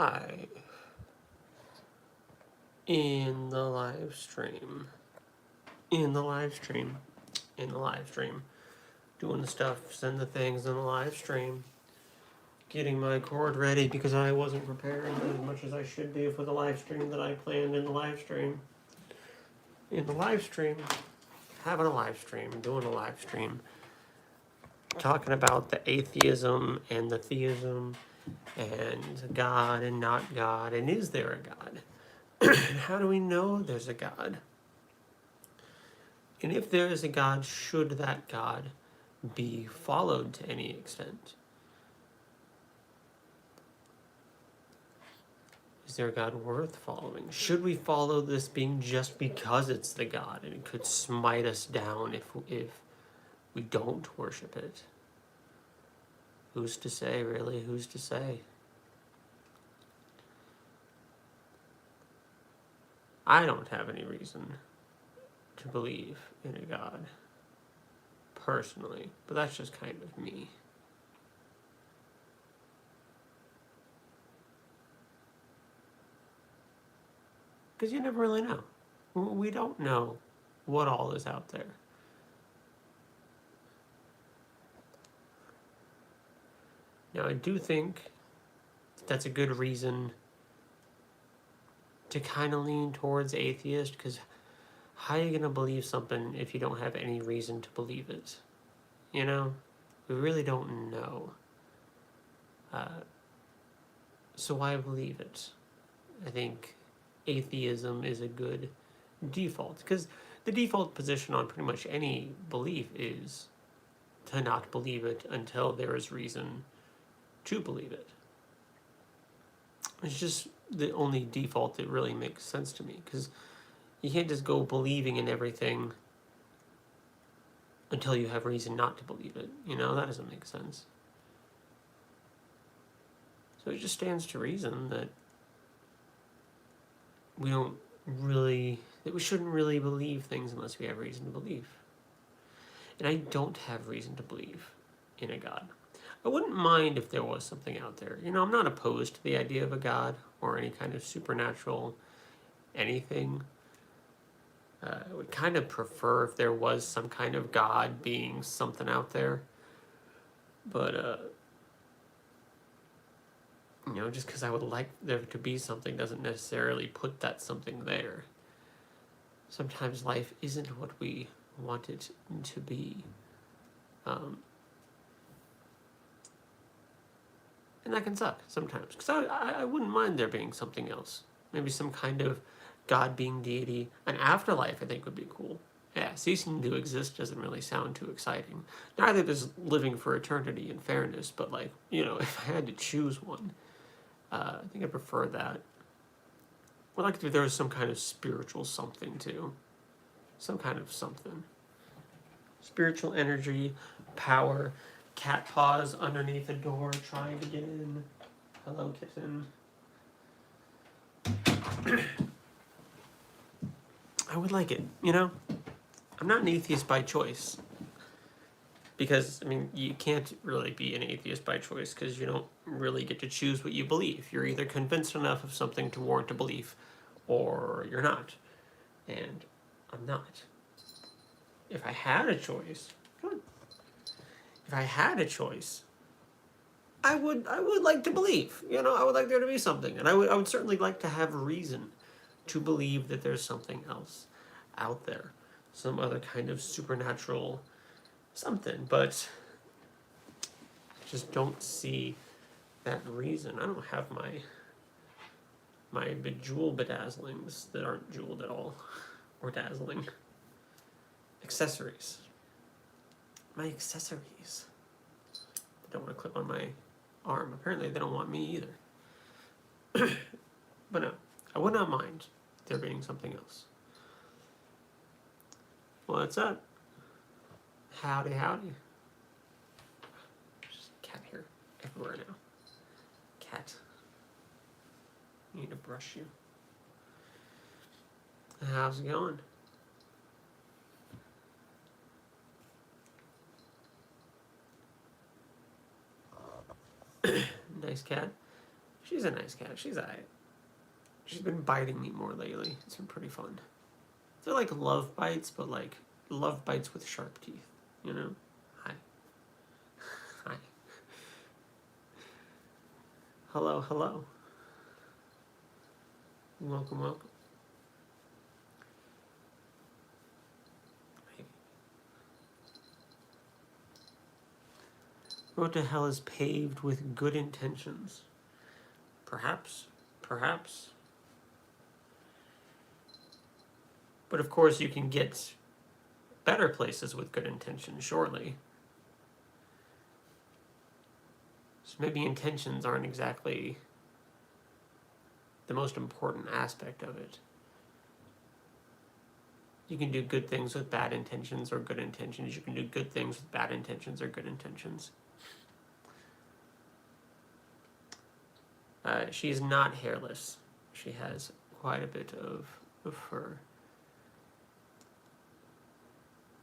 live in the live stream. Doing the stuff, send the things in the live stream. Getting my cord ready because I wasn't prepared as much as I should be for the live stream that I planned in the live stream. Having a live stream, doing a live stream. Talking about the atheism and the theism and God and not God, and is there a God? How do we know there's a God? And if there is a God, should that God be followed to any extent? Is there a God worth following? Should we follow this being just because it's the God and it could smite us down if we don't worship it? Who's to say, really? Who's to say? I don't have any reason to believe in a God, personally, but that's just kind of me. Because you never really know. We don't know what all is out there. Now, I do think that's a good reason to kind of lean towards atheist, because how are you going to believe something if you don't have any reason to believe it? You know? We really don't know. So why believe it? I think atheism is a good default, because the default position on pretty much any belief is to not believe it until there is reason to believe it. It's just the only default that really makes sense to me, because you can't just go believing in everything until you have reason not to believe it. You know, that doesn't make sense. So it just stands to reason that we shouldn't really believe things unless we have reason to believe. And I don't have reason to believe in a God. I wouldn't mind if there was something out there. You know, I'm not opposed to the idea of a God or any kind of supernatural anything. I would kind of prefer if there was some kind of God being something out there. But, you know, just because I would like there to be something doesn't necessarily put that something there. Sometimes life isn't what we want it to be. And that can suck sometimes. Because I wouldn't mind there being something else. Maybe some kind of God being deity. An afterlife, I think, would be cool. Yeah, ceasing to exist doesn't really sound too exciting. Neither does living for eternity in fairness, but, like, you know, if I had to choose one, I think I prefer that. I'd like if there was some kind of spiritual something, too. Some kind of something. Spiritual energy, power, cat paws underneath a door trying to get in. Hello, kitten. I would like it, you know? I'm not an atheist by choice. Because, I mean, you can't really be an atheist by choice because you don't really get to choose what you believe. You're either convinced enough of something to warrant a belief, or you're not. And I'm not. If I had a choice, I would like to believe. You know, I would like there to be something. And I would certainly like to have reason to believe that there's something else out there. Some other kind of supernatural something. But I just don't see that reason. I don't have my bejewel bedazzlings that aren't jeweled at all. Or dazzling. Accessories. My accessories. They don't want to clip on my arm. Apparently they don't want me either. But no, I would not mind there being something else. What's up? Howdy, howdy. There's a cat here everywhere now. Cat. I need to brush you. How's it going? Nice cat. She's a nice cat. She's alright. She's been biting me more lately. It's been pretty fun. They're like love bites, but like love bites with sharp teeth. You know? Hi. Hi. Hello, hello. Welcome, welcome. Road to hell is paved with good intentions. Perhaps. Perhaps. But of course you can get better places with good intentions, surely. So maybe intentions aren't exactly the most important aspect of it. You can do good things with bad intentions or good intentions. You can do good things with bad intentions or good intentions. She is not hairless. She has quite a bit of fur.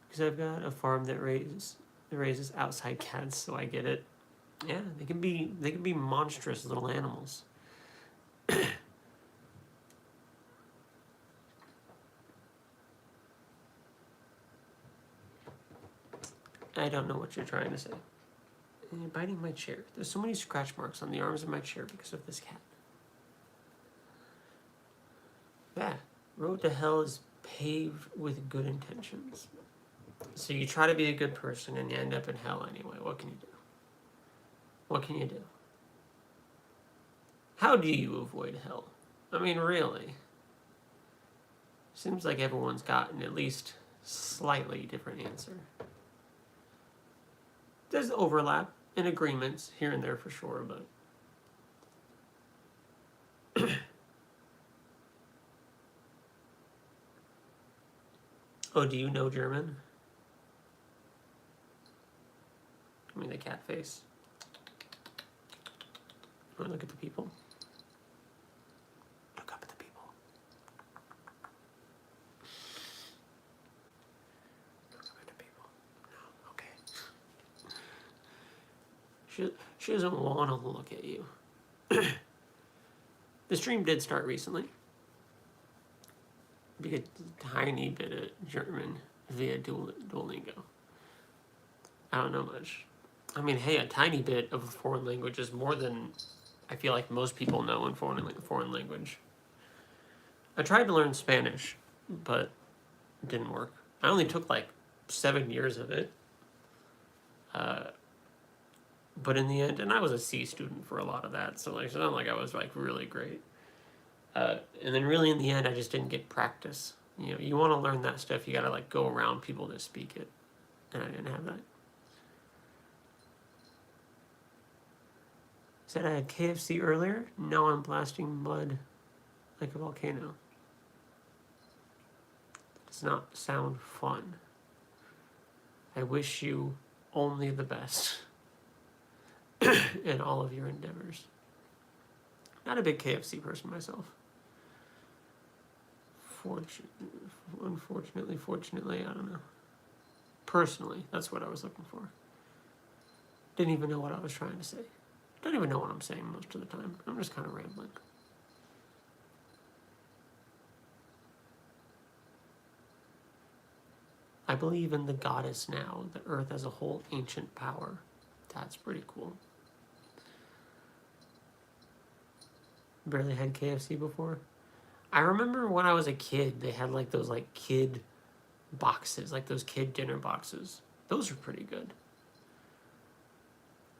Because I've got a farm that raises outside cats, so I get it. Yeah, they can be monstrous little animals. I don't know what you're trying to say. And you're biting my chair. There's so many scratch marks on the arms of my chair because of this cat. Yeah, road to hell is paved with good intentions. So you try to be a good person and you end up in hell anyway. What can you do? What can you do? How do you avoid hell? I mean, really. Seems like everyone's gotten at least slightly different answer. There's overlap and agreements here and there for sure, but oh, do you know German? I mean the cat face. You want to look at the people? Look up at the people. Look up at the people. No, okay. She doesn't want to look at you. The stream did start recently. Be a tiny bit of German via Duolingo. I don't know much. I mean, hey, a tiny bit of a foreign language is more than I feel like most people know in foreign language. I tried to learn Spanish, but it didn't work. I only took like 7 years of it. But in the end, and I was a C student for a lot of that, so like it's not like I was like really great. And then really in the end, I just didn't get practice. You know, you want to learn that stuff, you gotta like go around people that speak it, and I didn't have that. Said I had KFC earlier. Now I'm blasting mud like a volcano. Does not sound fun. I wish you only the best in all of your endeavors. Not a big KFC person myself. Unfortunately, fortunately, I don't know. Personally, that's what I was looking for. Didn't even know what I was trying to say. Don't even know what I'm saying most of the time. I'm just kind of rambling. I believe in the goddess now, the earth as a whole ancient power. That's pretty cool. Barely had KFC before. I remember when I was a kid, they had like those like kid boxes, like those kid dinner boxes. Those are pretty good.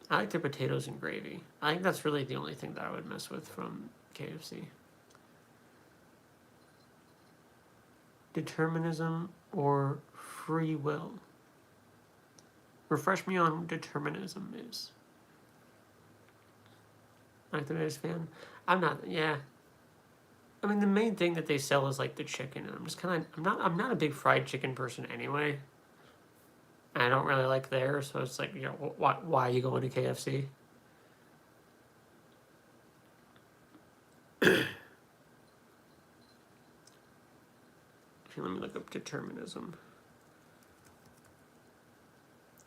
I like their potatoes and gravy. I think that's really the only thing that I would mess with from KFC. Determinism or free will? Refresh me on what determinism is. Like the biggest fan? I'm not, yeah. I mean, the main thing that they sell is like the chicken, and I'm just kind of, I'm not a big fried chicken person anyway. I don't really like theirs, so it's like, you know, why are you going to KFC? Here, let me look up determinism.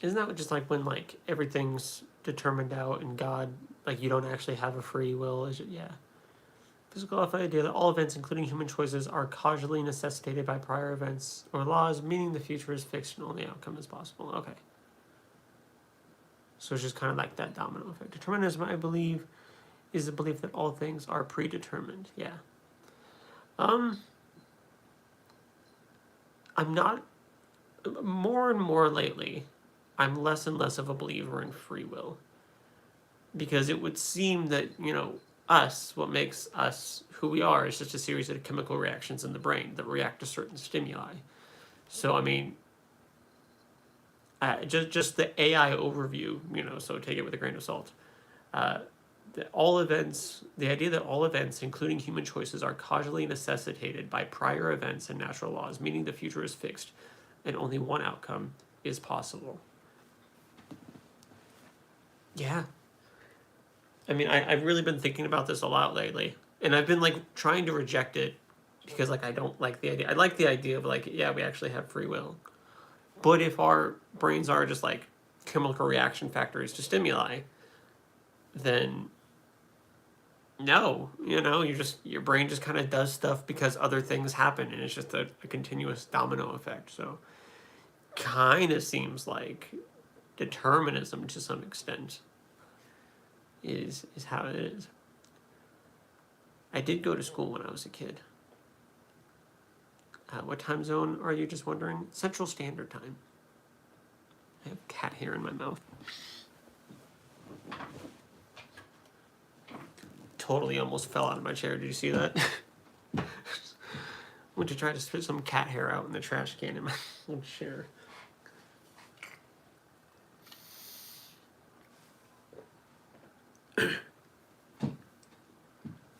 Isn't that just like when like everything's determined out and God Like, you don't actually have a free will. Is it? Yeah. Physical idea that all events, including human choices, are causally necessitated by prior events or laws, meaning the future is fixed and only outcome is possible. Okay. So it's just kind of like that domino effect. Determinism, I believe, is the belief that all things are predetermined. Yeah. I'm not, more and more lately, I'm less and less of a believer in free will. Because it would seem that, us, what makes us who we are, is just a series of chemical reactions in the brain that react to certain stimuli. So, I mean, just the AI overview, so take it with a grain of salt. The idea that all events, including human choices, are causally necessitated by prior events and natural laws, meaning the future is fixed and only one outcome is possible. Yeah. I mean, I've really been thinking about this a lot lately, and I've been, trying to reject it because, I don't like the idea. I like the idea of, yeah, we actually have free will. But if our brains are just, chemical reaction factories to stimuli, then no, your brain just kind of does stuff because other things happen, and it's just a continuous domino effect. So kind of seems like determinism to some extent is how it is. I did go to school when I was a kid. What time zone are you just wondering? Central Standard Time. I have cat hair in my mouth. Totally almost fell out of my chair. Did you see that? Went to try to spit some cat hair out in the trash can in my own chair.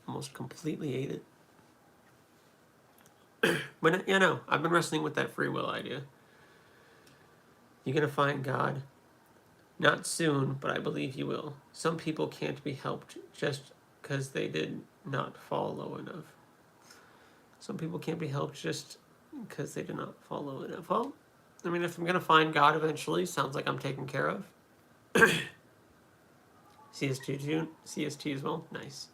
Almost completely ate it. But, I've been wrestling with that free will idea. You're going to find God. Not soon, but I believe you will. Some people can't be helped just because they did not fall low enough. Some people can't be helped just because they did not fall low enough. Well, I mean, if I'm going to find God eventually, sounds like I'm taken care of. CST as well? Nice.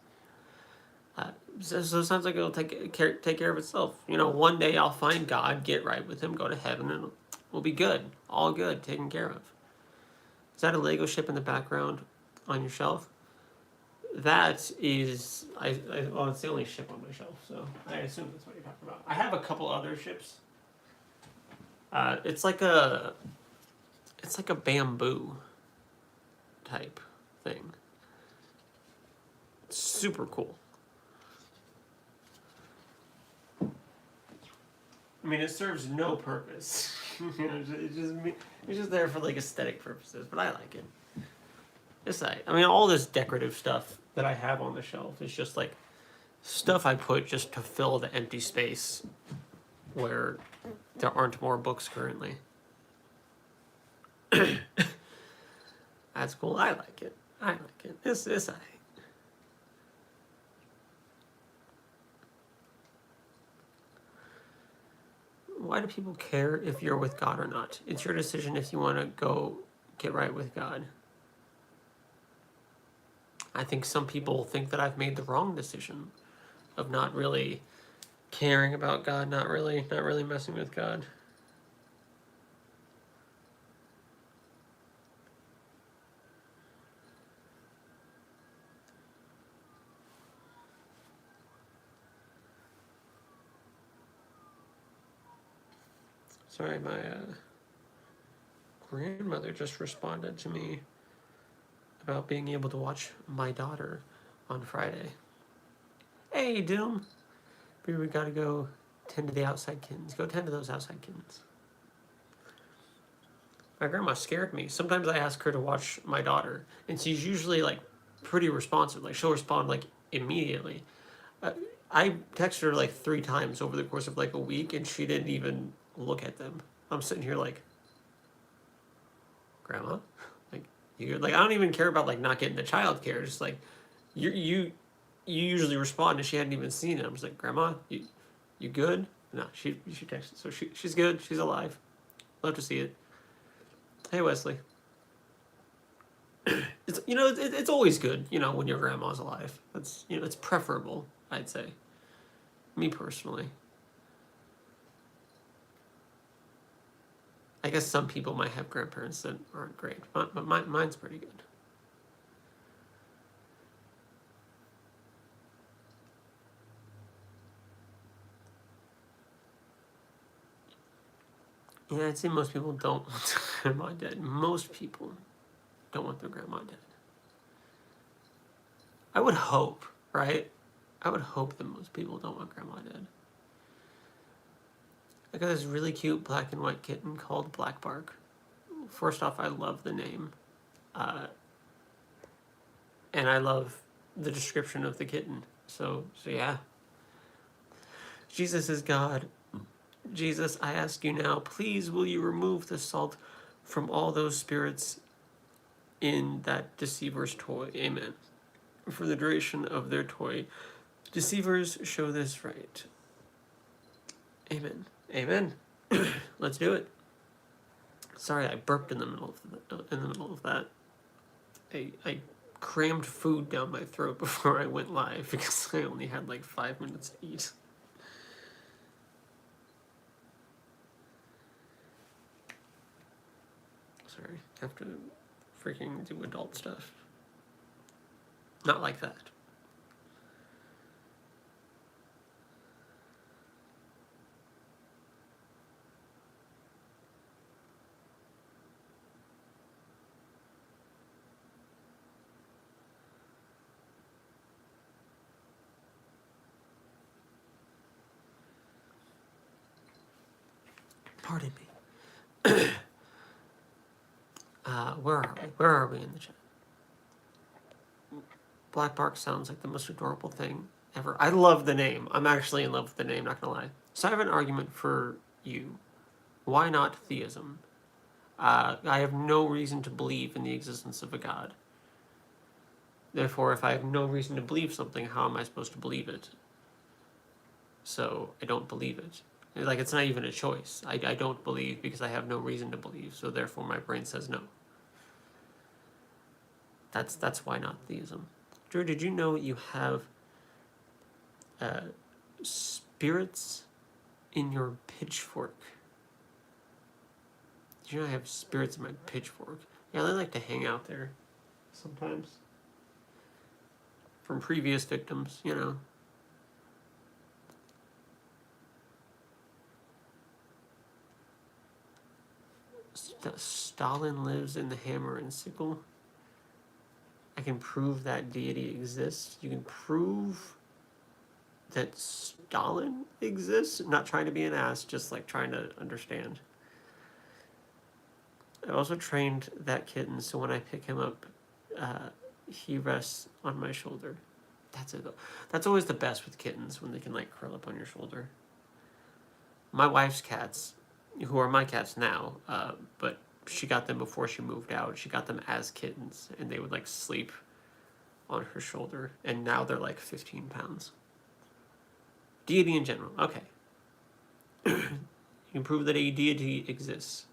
So it sounds like it'll take care of itself. One day I'll find God, get right with him, go to heaven, and we'll be good. All good, taken care of. Is that a Lego ship in the background on your shelf? That is, it's the only ship on my shelf, so I assume that's what you're talking about. I have a couple other ships. It's like a bamboo type thing. It's super cool. I mean, it serves no purpose. It's just there for aesthetic purposes, but I like it. I mean, all this decorative stuff that I have on the shelf is just stuff I put just to fill the empty space where there aren't more books currently. That's cool. I like it. It's I. Why do people care if you're with God or not? It's your decision if you want to go get right with God. I think some people think that I've made the wrong decision of not really caring about God, not really messing with God. Sorry, my grandmother just responded to me about being able to watch my daughter on Friday. Hey, Doom. We gotta go tend to the outside kittens. Go tend to those outside kittens. My grandma scared me. Sometimes I ask her to watch my daughter, and she's usually pretty responsive. She'll respond immediately. I texted her 3 times over the course of a week, and she didn't even look at them. I'm sitting here Grandma, I don't even care about not getting the child care. Just you usually respond, and she hadn't even seen it. I'm just Grandma, you good? No, she texted, so she's good. She's alive. Love to see it. Hey, Wesley. it's it's always good, when your grandma's alive. That's it's preferable, I'd say. Me personally. I guess some people might have grandparents that aren't great, but mine's pretty good. Yeah, I'd say most people don't want their grandma dead. Most people don't want their grandma dead. I would hope, right? I would hope that most people don't want grandma dead. I got this really cute black and white kitten called Black Bark. First off, I love the name. And I love the description of the kitten. So yeah. Jesus is God. Jesus, I ask you now, please will you remove the salt from all those spirits in that deceiver's toy. Amen. For the duration of their toy, deceivers show this right. Amen. Amen. Let's do it. Sorry, I burped in the middle of that. I crammed food down my throat before I went live because I only had like 5 minutes to eat. Sorry, have to freaking do adult stuff. Not like that. Pardon me. Where are we? Where are we in the chat? Black Bark sounds like the most adorable thing ever. I love the name. I'm actually in love with the name, not gonna lie. So I have an argument for you. Why not theism? I have no reason to believe in the existence of a god. Therefore, if I have no reason to believe something, how am I supposed to believe it? So I don't believe it. Like, it's not even a choice. I don't believe because I have no reason to believe, so therefore my brain says no. That's why not theism. Drew, did you know you have spirits in your pitchfork? Did you know I have spirits in my pitchfork? Yeah, they like to hang out there sometimes. From previous victims, Stalin lives in the hammer and sickle. I can prove that deity exists. You can prove that Stalin exists. I'm not trying to be an ass, just like trying to understand. I also trained that kitten so when I pick him up, he rests on my shoulder. That's it. That's always the best with kittens, when they can like curl up on your shoulder. My wife's cats, who are my cats now, but she got them before she moved out. She got them as kittens, and they would like sleep on her shoulder, and now they're like 15 pounds. Deity in general, okay. You can prove that a deity exists.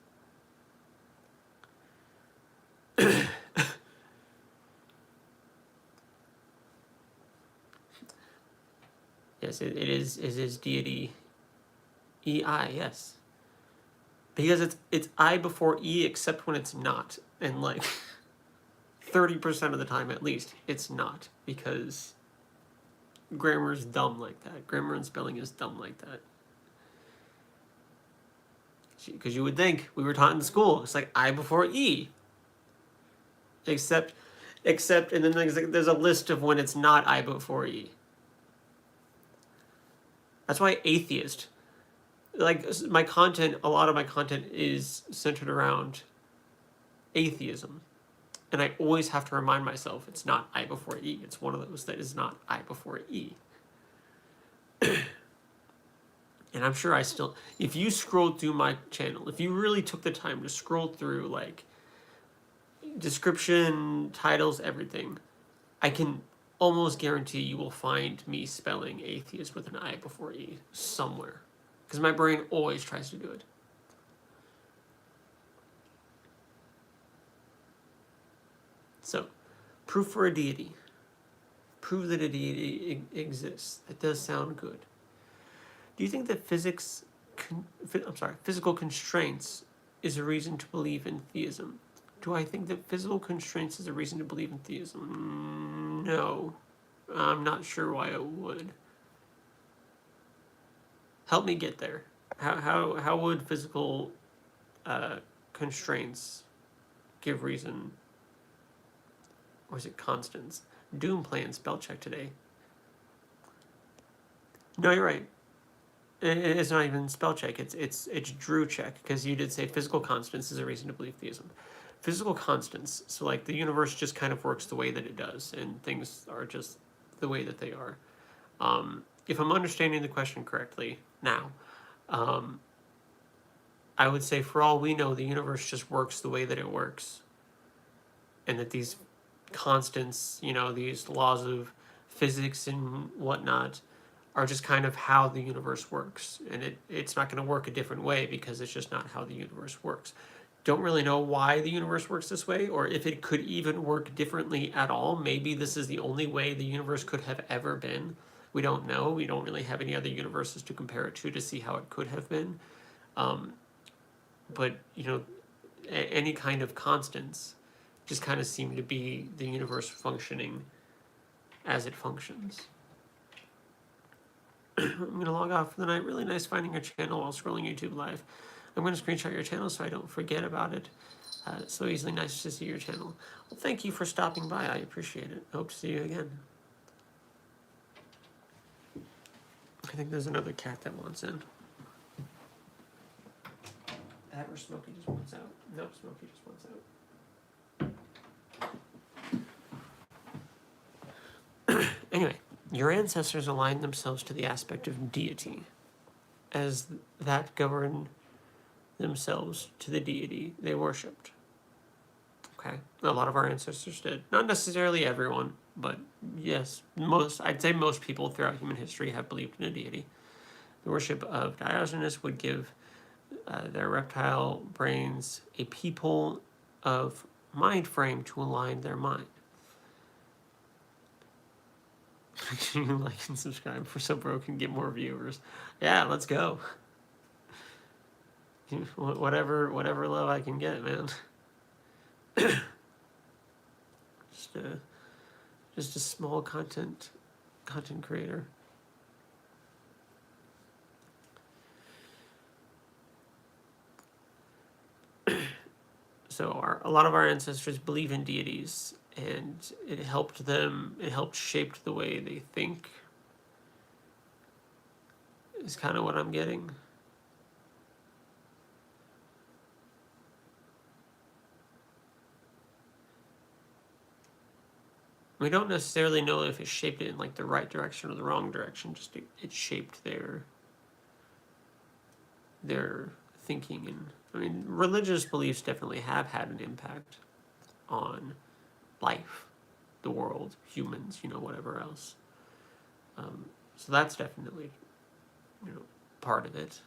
Yes, it is deity. EI, yes. Because it's I before E except when it's not. And like 30% of the time at least, it's not. Because grammar is dumb like that. Grammar and spelling is dumb like that. Because you would think we were taught in school, it's like I before E. Except, and then there's a list of when it's not I before E. That's why Atheist, like my content, a lot of my content is centered around atheism. And I always have to remind myself it's not I before E. It's one of those that is not I before E. And I'm sure I still, if you scrolled through my channel, if you really took the time to scroll through like description, titles, everything, I can almost guarantee you will find me spelling atheist with an I before E somewhere. Because my brain always tries to do it. So, Proof for a deity. Prove that a deity exists. That does sound good. Do you think that physical constraints is a reason to believe in theism? Do I think that physical constraints is a reason to believe in theism? No. I'm not sure why it would. Help me get there. How would physical constraints give reason? Or is it constants? Doom playing spell check today. No, you're right. It's not even spell check. It's Drew check, because you did say physical constants is a reason to believe theism. Physical constants. So like the universe just kind of works the way that it does, and things are just the way that they are. If I'm understanding the question correctly now, I would say for all we know, the universe just works the way that it works, and that these constants, these laws of physics and whatnot, are just kind of how the universe works. And it's not going to work a different way because it's just not how the universe works. Don't really know why the universe works this way, or if it could even work differently at all. Maybe this is the only way the universe could have ever been. We don't know. We don't really have any other universes to compare it to see how it could have been. But, any kind of constants just kind of seem to be the universe functioning as it functions. I'm going to log off for the night. Really nice finding your channel while scrolling YouTube Live. I'm going to screenshot your channel so I don't forget about it. It's so easily nice to see your channel. Well, thank you for stopping by. I appreciate it. Hope to see you again. I think there's another cat that wants in. That or Smokey just wants out. Nope, Smokey just wants out. Anyway, your ancestors aligned themselves to the aspect of deity, as that governed themselves to the deity they worshipped. Okay, a lot of our ancestors did. Not necessarily everyone, but yes, I'd say most people throughout human history have believed in a deity. The worship of Diogenes would give their reptile brains a people of mind frame to align their mind. Like and subscribe for so bro can get more viewers. Yeah, let's go. Whatever love I can get, man. just a small content creator. So a lot of our ancestors believe in deities, and it helped shape the way they think, is kind of what I'm getting. We don't necessarily know if it shaped it in like the right direction or the wrong direction, just it shaped their thinking. And I mean, religious beliefs definitely have had an impact on life, the world, humans, whatever else. So that's definitely, part of it.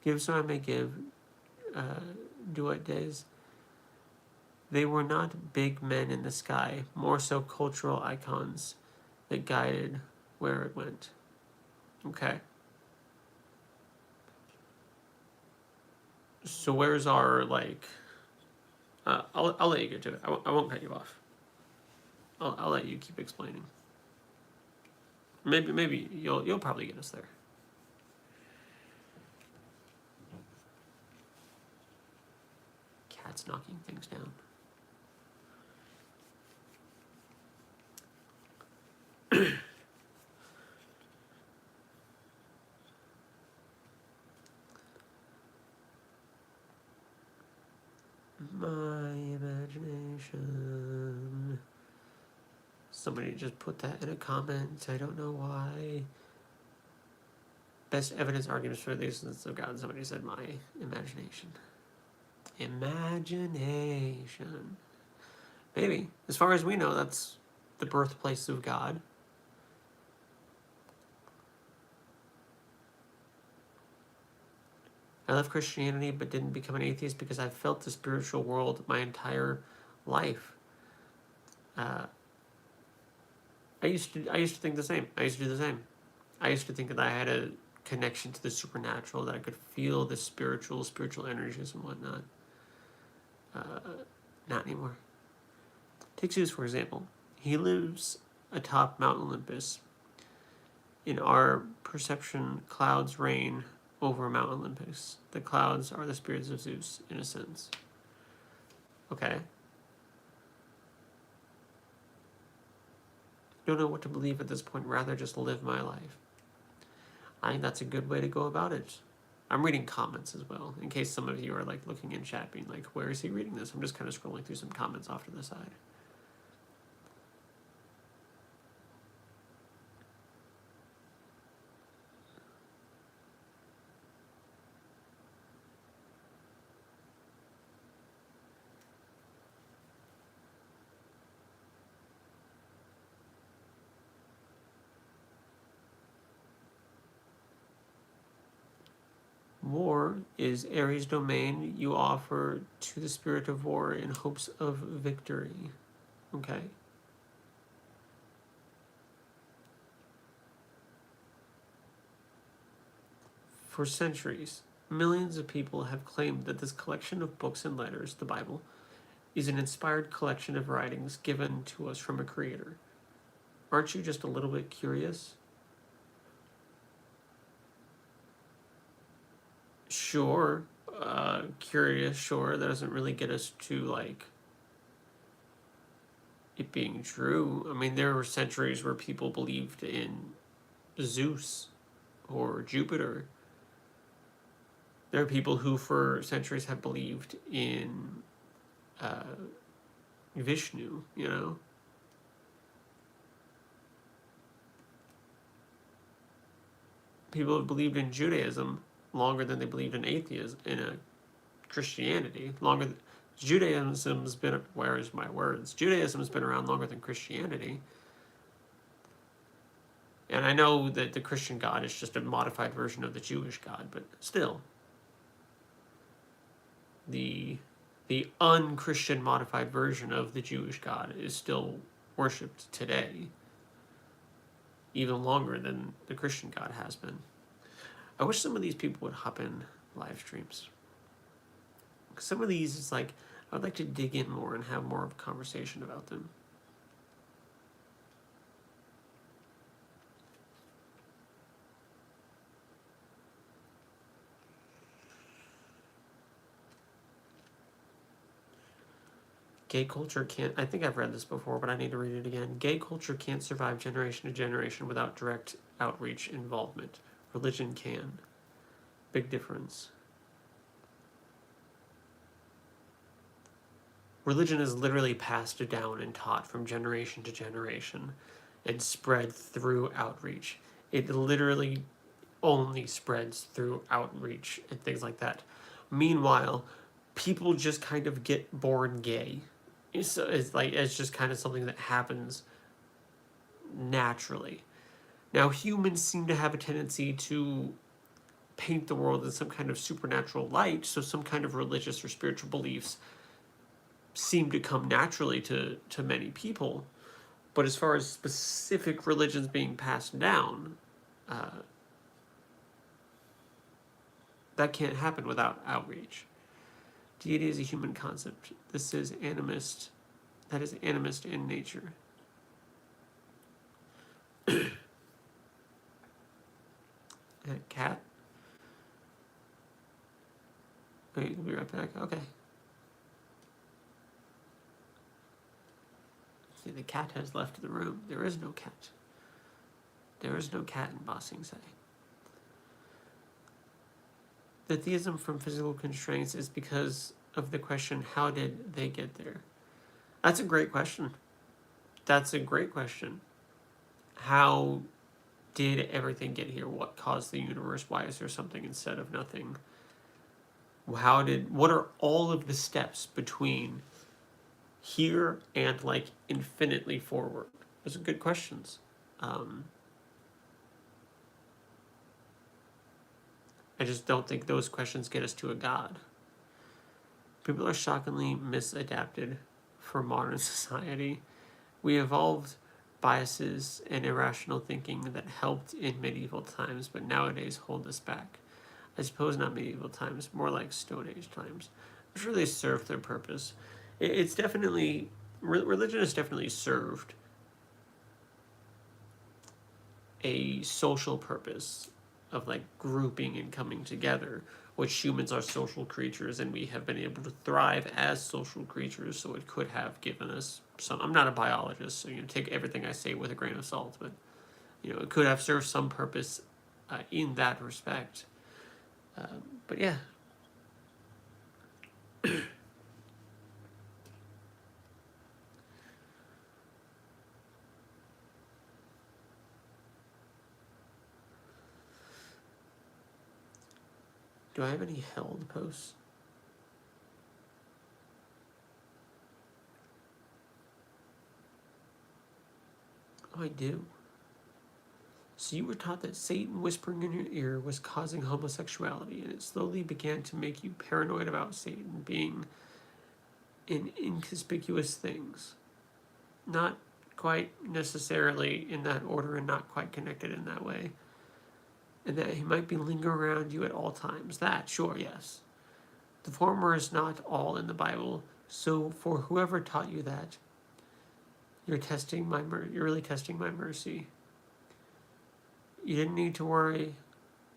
Give so I may give, Duet Days. They were not big men in the sky, more so cultural icons that guided where it went. Okay. So where's our, like... I'll let you get to it. I won't cut you off. I'll let you keep explaining. Maybe you'll probably get us there. Cat's knocking things down. My imagination. Somebody just put that in a comment. I don't know why. Best evidence arguments for the existence of God. Somebody said my imagination. Imagination. Maybe. As far as we know, that's the birthplace of God. I left Christianity but didn't become an atheist because I felt the spiritual world my entire life. I used to think the same. I used to do the same. I used to think that I had a connection to the supernatural, that I could feel the spiritual energies and whatnot. Not anymore. Take Zeus, for example. He lives atop Mount Olympus. In our perception, clouds reign over Mount Olympus. The clouds are the spirits of Zeus, in a sense. Okay. Don't know what to believe at this point. Rather just live my life. I think that's a good way to go about it. I'm reading comments as well, in case some of you are like looking in chat being like, where is he reading this? I'm just kind of scrolling through some comments off to the side. War is Ares' domain. You offer to the spirit of war in hopes of victory. Okay. For centuries, millions of people have claimed that this collection of books and letters, the Bible, is an inspired collection of writings given to us from a creator. Aren't you just a little bit curious? Sure, curious, sure. That doesn't really get us to like it being true. I mean, there were centuries where people believed in Zeus or Jupiter. There are people who for centuries have believed in Vishnu, you know? People have believed in Judaism longer than they believed in atheism, in Christianity. Judaism's been, where's my words? Judaism's been around longer than Christianity. And I know that the Christian God is just a modified version of the Jewish God, but still. The un-Christian modified version of the Jewish God is still worshipped today, even longer than the Christian God has been. I wish some of these people would hop in live streams. Some of these, it's like, I would like to dig in more and have more of a conversation about them. Gay culture can't, I think I've read this before, but I need to read it again. Gay culture can't survive generation to generation without direct outreach involvement. Religion can. Big difference. Religion is literally passed down and taught from generation to generation and spread through outreach. It literally only spreads through outreach and things like that. Meanwhile, people just kind of get born gay. It's just kind of something that happens naturally. Now, humans seem to have a tendency to paint the world in some kind of supernatural light, so some kind of religious or spiritual beliefs seem to come naturally to many people. But as far as specific religions being passed down, that can't happen without outreach. Deity is a human concept. This is animist. That is animist in nature. A cat? Wait, we'll be right back. Okay. See, the cat has left the room. There is no cat. There is no cat in Ba Sing Se. The theism from physical constraints is because of the question, how did they get there? That's a great question. That's a great question. How did everything get here? What caused the universe? Why is there something instead of nothing? What are all of the steps between here and like infinitely forward? Those are good questions. I just don't think those questions get us to a God. People are shockingly misadapted for modern society. We evolved biases and irrational thinking that helped in medieval times, but nowadays hold us back. I suppose not medieval times, more like Stone Age times. I'm sure they served their purpose. It's definitely, religion has definitely served a social purpose of like grouping and coming together, which humans are social creatures and we have been able to thrive as social creatures, so it could have given us some. I'm not a biologist, so take everything I say with a grain of salt, but it could have served some purpose in that respect. But yeah. Do I have any held posts? Oh, I do. So you were taught that Satan whispering in your ear was causing homosexuality, and it slowly began to make you paranoid about Satan being in inconspicuous things. Not quite necessarily in that order and not quite connected in that way. And that he might be lingering around you at all times. That, sure, yes. The former is not all in the Bible, so for whoever taught you that, you're really testing my mercy. You didn't need to worry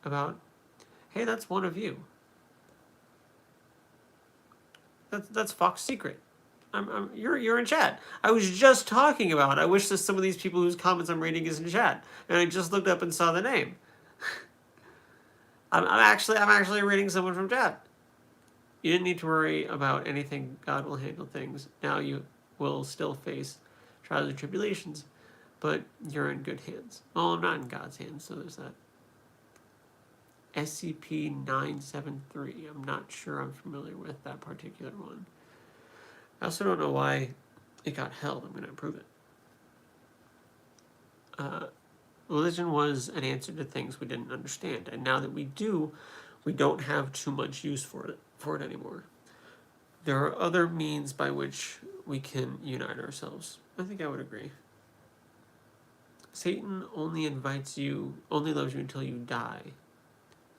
about, hey, that's one of you. That's Fox Secret. You're in chat. I was just talking about. I wish that some of these people whose comments I'm reading is in chat, and I just looked up and saw the name. I'm actually reading someone from chat. You didn't need to worry about anything. God will handle things. Now you will still face trials and tribulations, but you're in good hands. Well, I'm not in God's hands, so there's that. SCP-973. I'm not sure I'm familiar with that particular one. I also don't know why it got held. I'm going to approve it. Religion was an answer to things we didn't understand, and now that we do, we don't have too much use for it anymore. There are other means by which we can unite ourselves. I think I would agree. Satan only loves you until you die.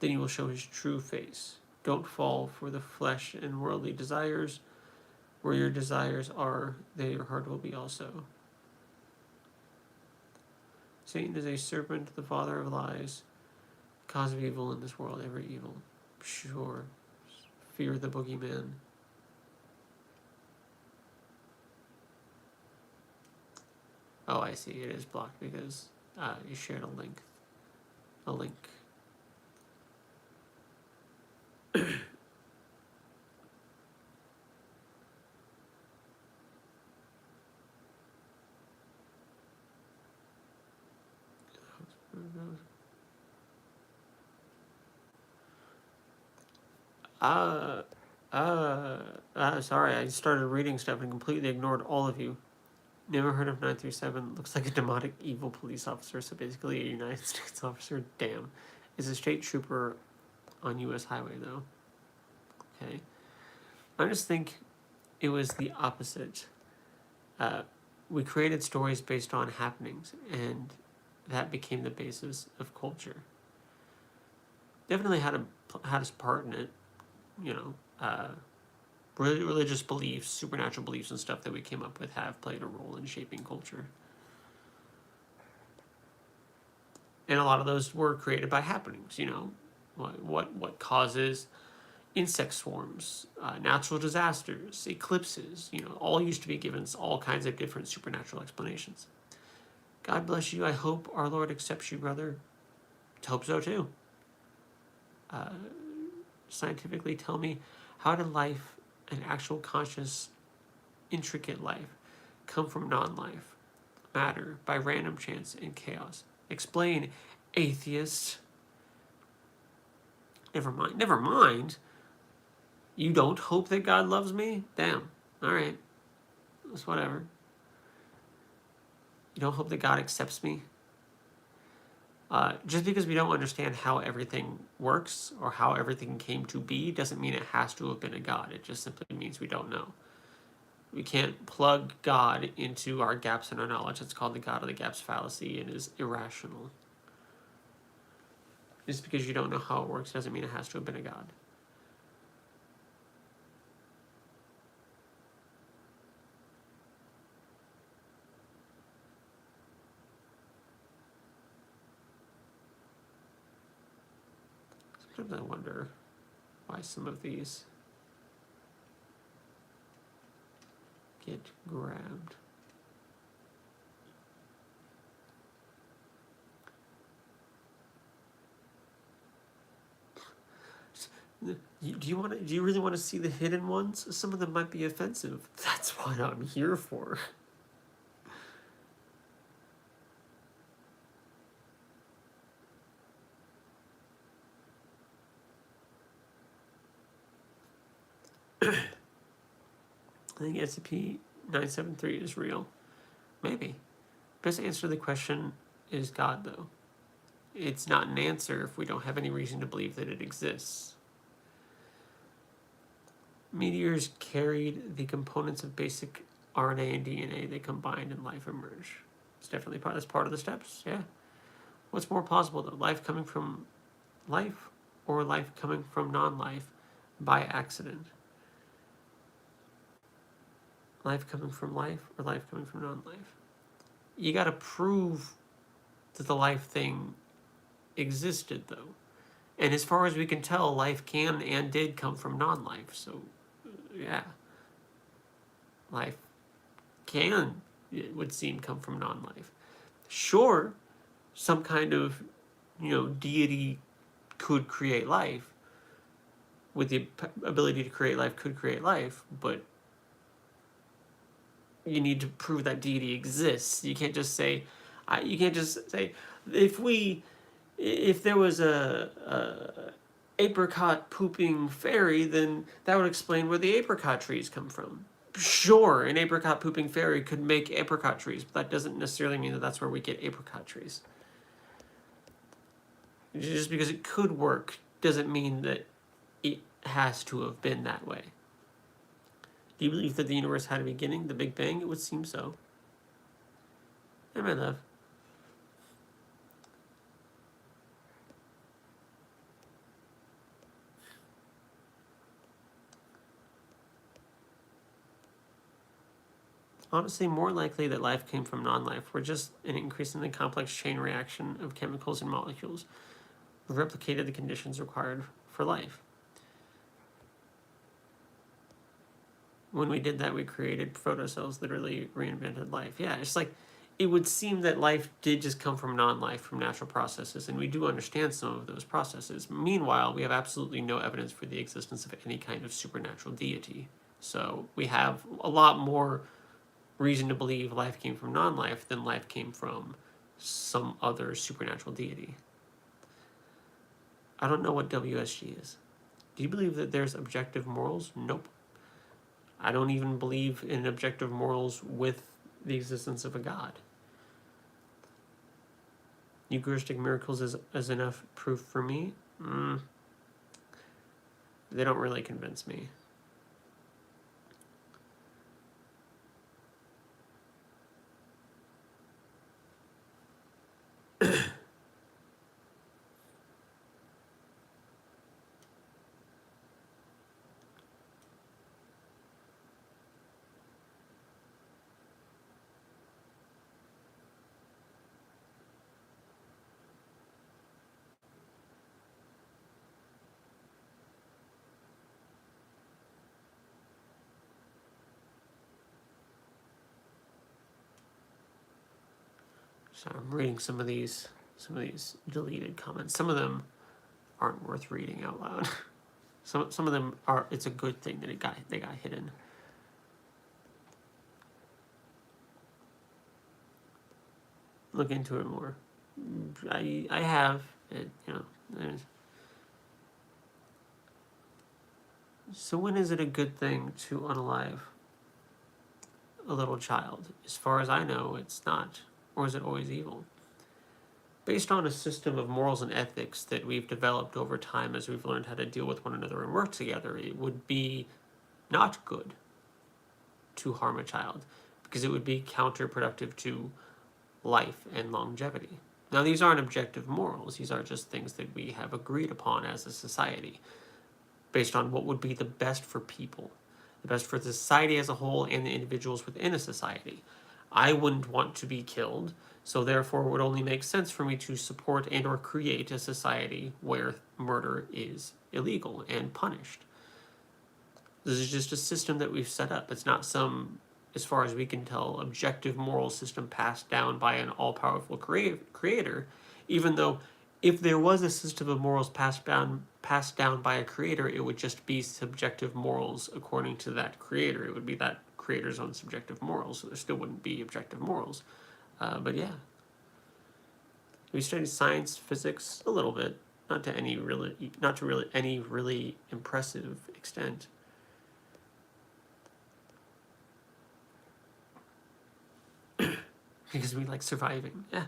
Then he will show his true face. Don't fall for the flesh and worldly desires. Where your desires are, there your heart will be also. Satan is a serpent, the father of lies, cause of evil in this world, every evil. Sure. Fear the boogeyman. Oh, I see. It is blocked because you shared a link. Sorry, I started reading stuff and completely ignored all of you. Never heard of 937. Looks like a demonic evil police officer, so basically a United States officer. Damn. Is a state trooper on U.S. highway, though. Okay. I just think it was the opposite. We created stories based on happenings, and that became the basis of culture. Definitely had a part in it, religious beliefs, supernatural beliefs, and stuff that we came up with have played a role in shaping culture. And a lot of those were created by happenings. What causes insect swarms, natural disasters, eclipses. All used to be given all kinds of different supernatural explanations. God bless you. I hope our Lord accepts you, brother. Hope so too. Scientifically tell me, how did life, an actual conscious, intricate life, come from non-life, matter, by random chance and chaos? Explain, atheist. Never mind. You don't hope that God loves me? Damn. Alright. That's whatever. You don't hope that God accepts me? Just because we don't understand how everything works or how everything came to be doesn't mean it has to have been a god. It just simply means we don't know. We can't plug God into our gaps in our knowledge. It's called the God of the gaps fallacy and is irrational. Just because you don't know how it works doesn't mean it has to have been a god. Sometimes I wonder why some of these get grabbed. Do you really want to see the hidden ones? Some of them might be offensive. That's what I'm here for. I think SCP-973 is real. Maybe. Best answer to the question is God, though. It's not an answer if we don't have any reason to believe that it exists. Meteors carried the components of basic RNA and DNA they combined and life emerged. It's definitely that's part of the steps, yeah. What's more plausible, though? Life coming from life or life coming from non-life by accident? Life coming from life or life coming from non-life? You gotta prove that the life thing existed, though. And as far as we can tell, life can and did come from non-life. So, yeah. Life can, it would seem, come from non-life. Sure, some kind of, deity could create life. With the ability to create life could create life, but you need to prove that deity exists. You can't just say, if there was a apricot pooping fairy, then that would explain where the apricot trees come from. Sure, an apricot pooping fairy could make apricot trees, but that doesn't necessarily mean that that's where we get apricot trees. Just because it could work doesn't mean that it has to have been that way. Do you believe that the universe had a beginning, the Big Bang? It would seem so. Hey, my love. Honestly, more likely that life came from non-life. We're just an increasingly complex chain reaction of chemicals and molecules. We've replicated the conditions required for life. When we did that, we created protocells, literally reinvented life. Yeah, it's like, it would seem that life did just come from non-life, from natural processes, and we do understand some of those processes. Meanwhile, we have absolutely no evidence for the existence of any kind of supernatural deity. So we have a lot more reason to believe life came from non-life than life came from some other supernatural deity. I don't know what WSG is. Do you believe that there's objective morals? Nope. I don't even believe in objective morals with the existence of a god. Eucharistic miracles is enough proof for me? They don't really convince me. So I'm reading some of these deleted comments. Some of them aren't worth reading out loud. Some of them are. It's a good thing that they got hidden. Look into it more. I have it. So when is it a good thing to unalive a little child? As far as I know, it's not. Or is it always evil? based on a system of morals and ethics that we've developed over time as we've learned how to deal with one another and work together, it would be not good to harm a child because it would be counterproductive to life and longevity. Now, these aren't objective morals. These are just things that we have agreed upon as a society based on what would be the best for people, the best for the society as a whole and the individuals within a society. I wouldn't want to be killed, so therefore it would only make sense for me to support and or create a society where murder is illegal and punished. This is just a system that we've set up. It's not some, as far as we can tell, objective moral system passed down by an all-powerful creator, even though if there was a system of morals passed down by a creator, it would just be subjective morals according to that creator. It would be that creator's own subjective morals, so there still wouldn't be objective morals. But yeah, we studied science, physics a little bit, not to any really impressive extent. Because we like surviving, yeah.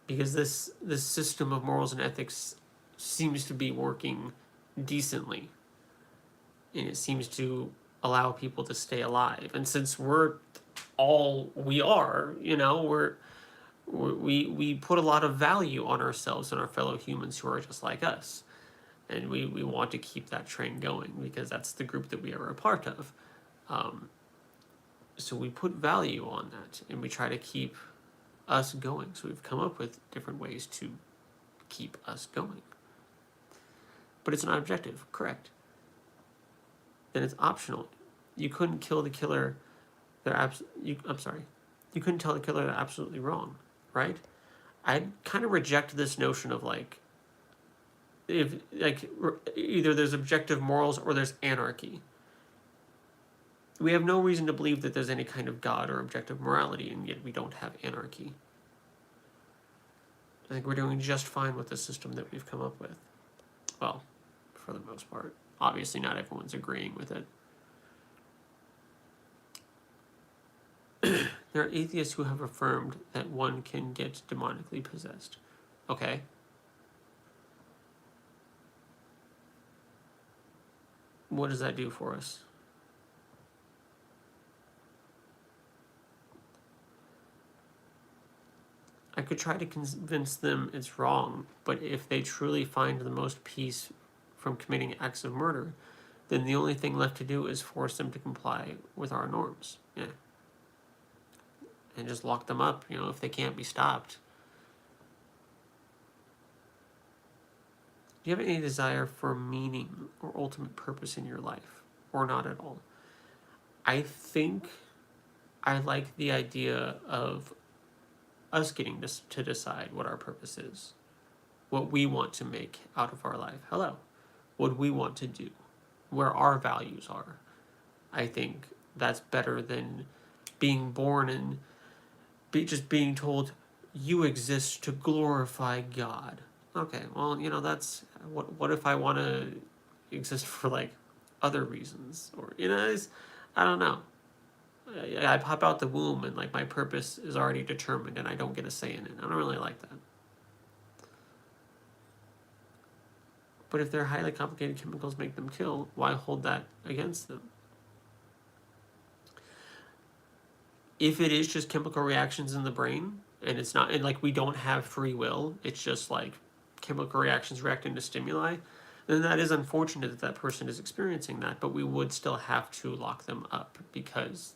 Because this system of morals and ethics seems to be working decently, and it seems to allow people to stay alive. And since we're all we are, we put a lot of value on ourselves and our fellow humans who are just like us. And we want to keep that train going because that's the group that we are a part of. So we put value on that and we try to keep us going. So we've come up with different ways to keep us going. But it's not objective, correct? Then it's optional. You couldn't kill the killer. You couldn't tell the killer they're absolutely wrong, right? I kind of reject this notion of if either there's objective morals or there's anarchy. We have no reason to believe that there's any kind of God or objective morality, and yet we don't have anarchy. I think we're doing just fine with the system that we've come up with. Well, for the most part. Obviously not everyone's agreeing with it. There are atheists who have affirmed that one can get demonically possessed. Okay. What does that do for us? I could try to convince them it's wrong, but if they truly find the most peace from committing acts of murder, then the only thing left to do is force them to comply with our norms. Yeah. And just lock them up, if they can't be stopped. Do you have any desire for meaning or ultimate purpose in your life? Or not at all? I think I like the idea of us getting to decide what our purpose is. What we want to make out of our life. Hello. What we want to do. Where our values are. I think that's better than being born and just being told you exist to glorify God. Okay, well, that's what if I want to exist for other reasons, or I don't know. I pop out the womb and my purpose is already determined and I don't get a say in it. I don't really like that. But if their highly complicated chemicals make them kill, why hold that against them? If it is just chemical reactions in the brain, and it's not, and we don't have free will, it's just chemical reactions reacting to stimuli, then that is unfortunate that that person is experiencing that, but we would still have to lock them up because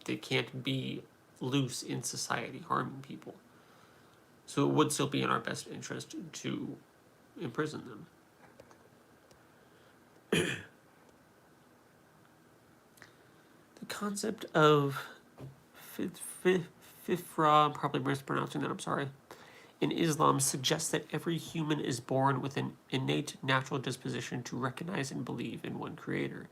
they can't be loose in society harming people. So it would still be in our best interest to imprison them. The concept of Fifra, I'm probably mispronouncing that, I'm sorry, in Islam suggests that every human is born with an innate natural disposition to recognize and believe in one creator.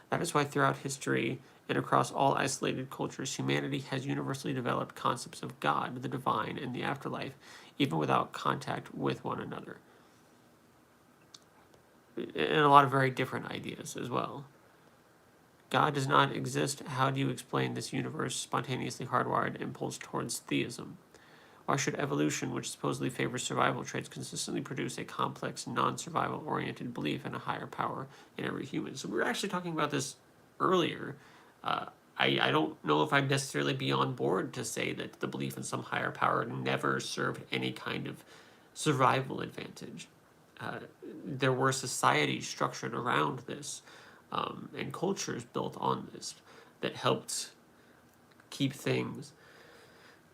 That is why throughout history and across all isolated cultures, humanity has universally developed concepts of God, the divine, and the afterlife, even without contact with one another. And a lot of very different ideas as well. God does not exist. How do you explain this universe spontaneously hardwired impulse towards theism? Why should evolution, which supposedly favors survival traits, consistently produce a complex, non-survival oriented belief in a higher power in every human? So we were actually talking about this earlier. Uh, I don't know if I'd necessarily be on board to say that the belief in some higher power never served any kind of survival advantage. Uh, there were societies structured around this, and cultures built on this that helped keep things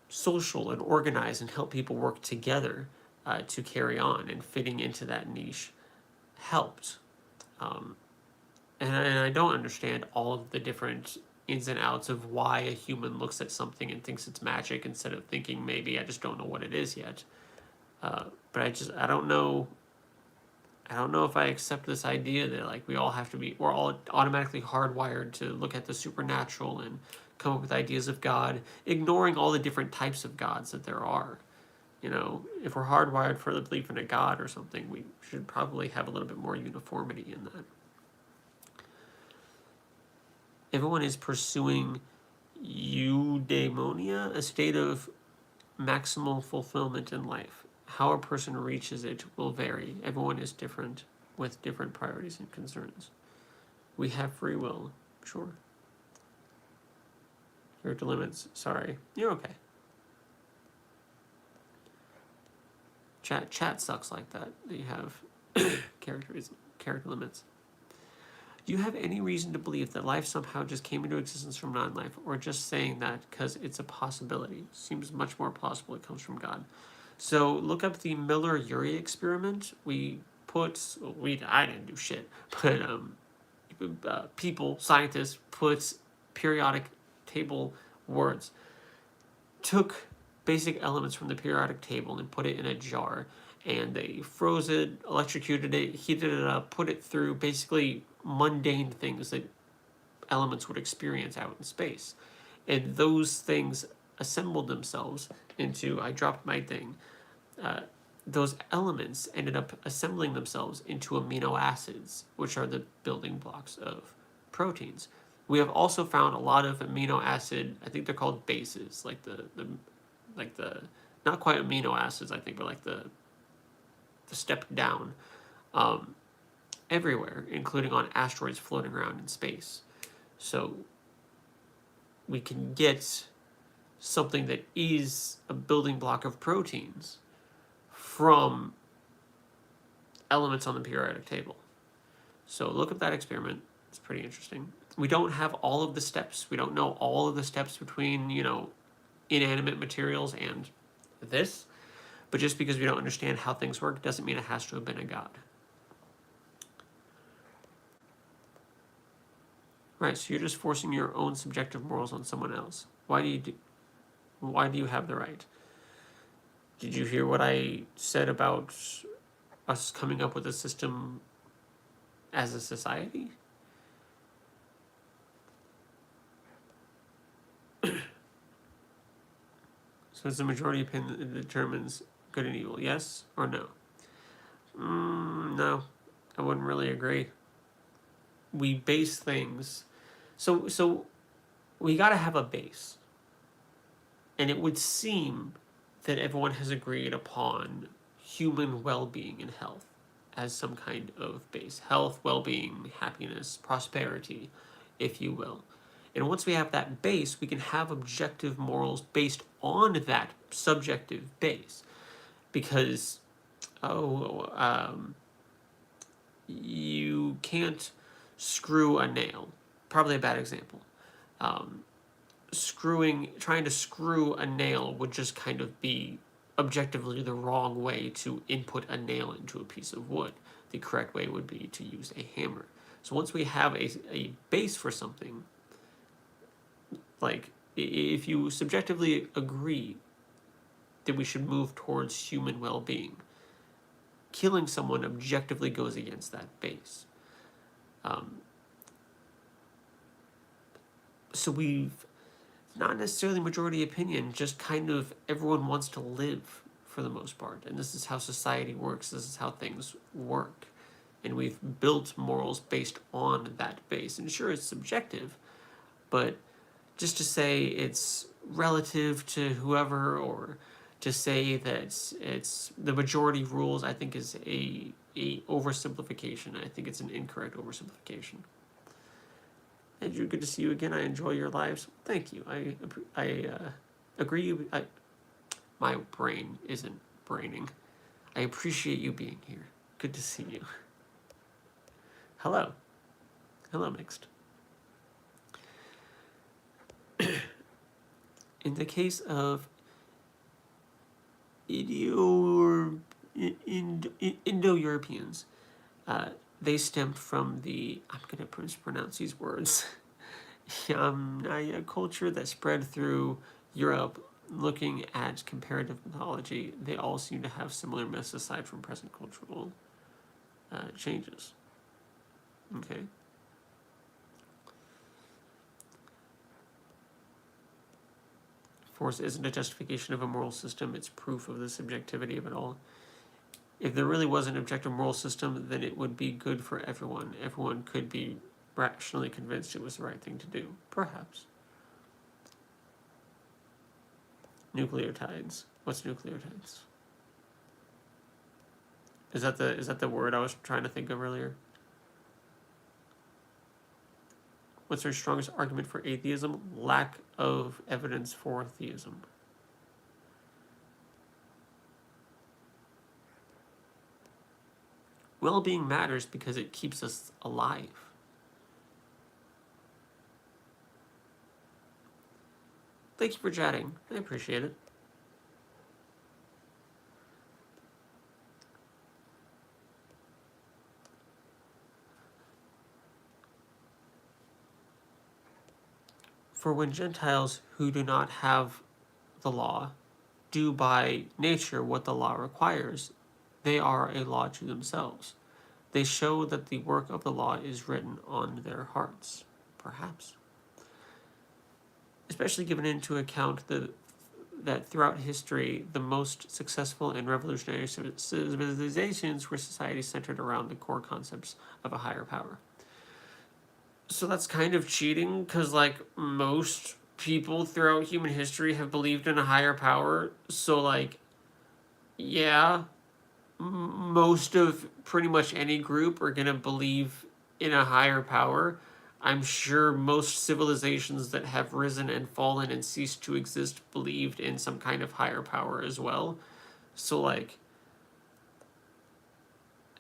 social and organized and help people work together to carry on, and fitting into that niche helped. Um, and I don't understand all of the different ins and outs of why a human looks at something and thinks it's magic instead of thinking maybe I just don't know what it is yet. But I don't know. I don't know if I accept this idea that like we're all automatically hardwired to look at the supernatural and come up with ideas of God, ignoring all the different types of gods that there are. You know, if we're hardwired for the belief in a god or something, we should probably have a little bit more uniformity in that. Everyone is pursuing eudaimonia, a state of maximal fulfillment in life. How a person reaches it will vary. Everyone is different with different priorities and concerns. We have free will, sure. Character limits, sorry. You're okay. Chat sucks like that. You have character limits. Do you have any reason to believe that life somehow just came into existence from non-life, or just saying that because it's a possibility? Seems much more plausible it comes from God. So look up the Miller-Urey experiment. I didn't do shit, but people, scientists, put periodic table words, took basic elements from the periodic table and put it in a jar, and they froze it, electrocuted it, heated it up, put it through basically mundane things that elements would experience out in space. And those things assembled themselves into, I dropped my thing, those elements ended up assembling themselves into amino acids, which are the building blocks of proteins. We have also found a lot of amino acid, I think they're called bases, like the not quite amino acids, I think, but like the step down, everywhere, including on asteroids floating around in space. So we can get something that is a building block of proteins from elements on the periodic table. So look up that experiment. It's pretty interesting. We don't have all of the steps. We don't know all of the steps between, inanimate materials and this. But just because we don't understand how things work doesn't mean it has to have been a god. Right, so you're just forcing your own subjective morals on someone else. Why do you have the right? Did you hear what I said about us coming up with a system as a society? So it's the majority opinion that determines good and evil, yes or no? No, I wouldn't really agree. We base things, so we gotta have a base. And it would seem that everyone has agreed upon human well-being and health as some kind of base. Health, well-being, happiness, prosperity, if you will. And once we have that base, we can have objective morals based on that subjective base. Because, you can't screw a nail. Probably a bad example. Trying to screw a nail would just kind of be objectively the wrong way to input a nail into a piece of wood. The correct way would be to use a hammer. So once we have a base for something, like if you subjectively agree that we should move towards human well-being, killing someone objectively goes against that base. So we've not necessarily majority opinion, just kind of everyone wants to live for the most part. And this is how society works. This is how things work. and we've built morals based on that base. And sure, it's subjective, but just to say it's relative to whoever, or to say that it's the majority rules, I think is a oversimplification. I think it's an incorrect oversimplification. Andrew, good to see you again. I enjoy your lives. Thank you. I agree. My brain isn't braining. I appreciate you being here. Good to see you. Hello. Hello, Mixed. In the case of Indo-Europeans, they stemmed from the, I'm going to mispronounce these words, Yamnaya culture that spread through Europe. Looking at comparative mythology, they all seem to have similar myths aside from present cultural changes. Okay. Force isn't a justification of a moral system, it's proof of the subjectivity of it all. If there really was an objective moral system, then it would be good for everyone. Everyone could be rationally convinced it was the right thing to do. Perhaps. Nucleotides. What's nucleotides? Is that the word I was trying to think of earlier? What's their strongest argument for atheism? Lack of evidence for theism. Well-being matters because it keeps us alive. Thank you for chatting. I appreciate it. For when Gentiles who do not have the law do by nature what the law requires, they are a law to themselves. They show that the work of the law is written on their hearts, perhaps. Especially given into account that throughout history, the most successful and revolutionary civilizations were societies centered around the core concepts of a higher power. So that's kind of cheating, because like most people throughout human history have believed in a higher power. So like, yeah, most of pretty much any group are gonna believe in a higher power. I'm sure most civilizations that have risen and fallen and ceased to exist believed in some kind of higher power as well. So like,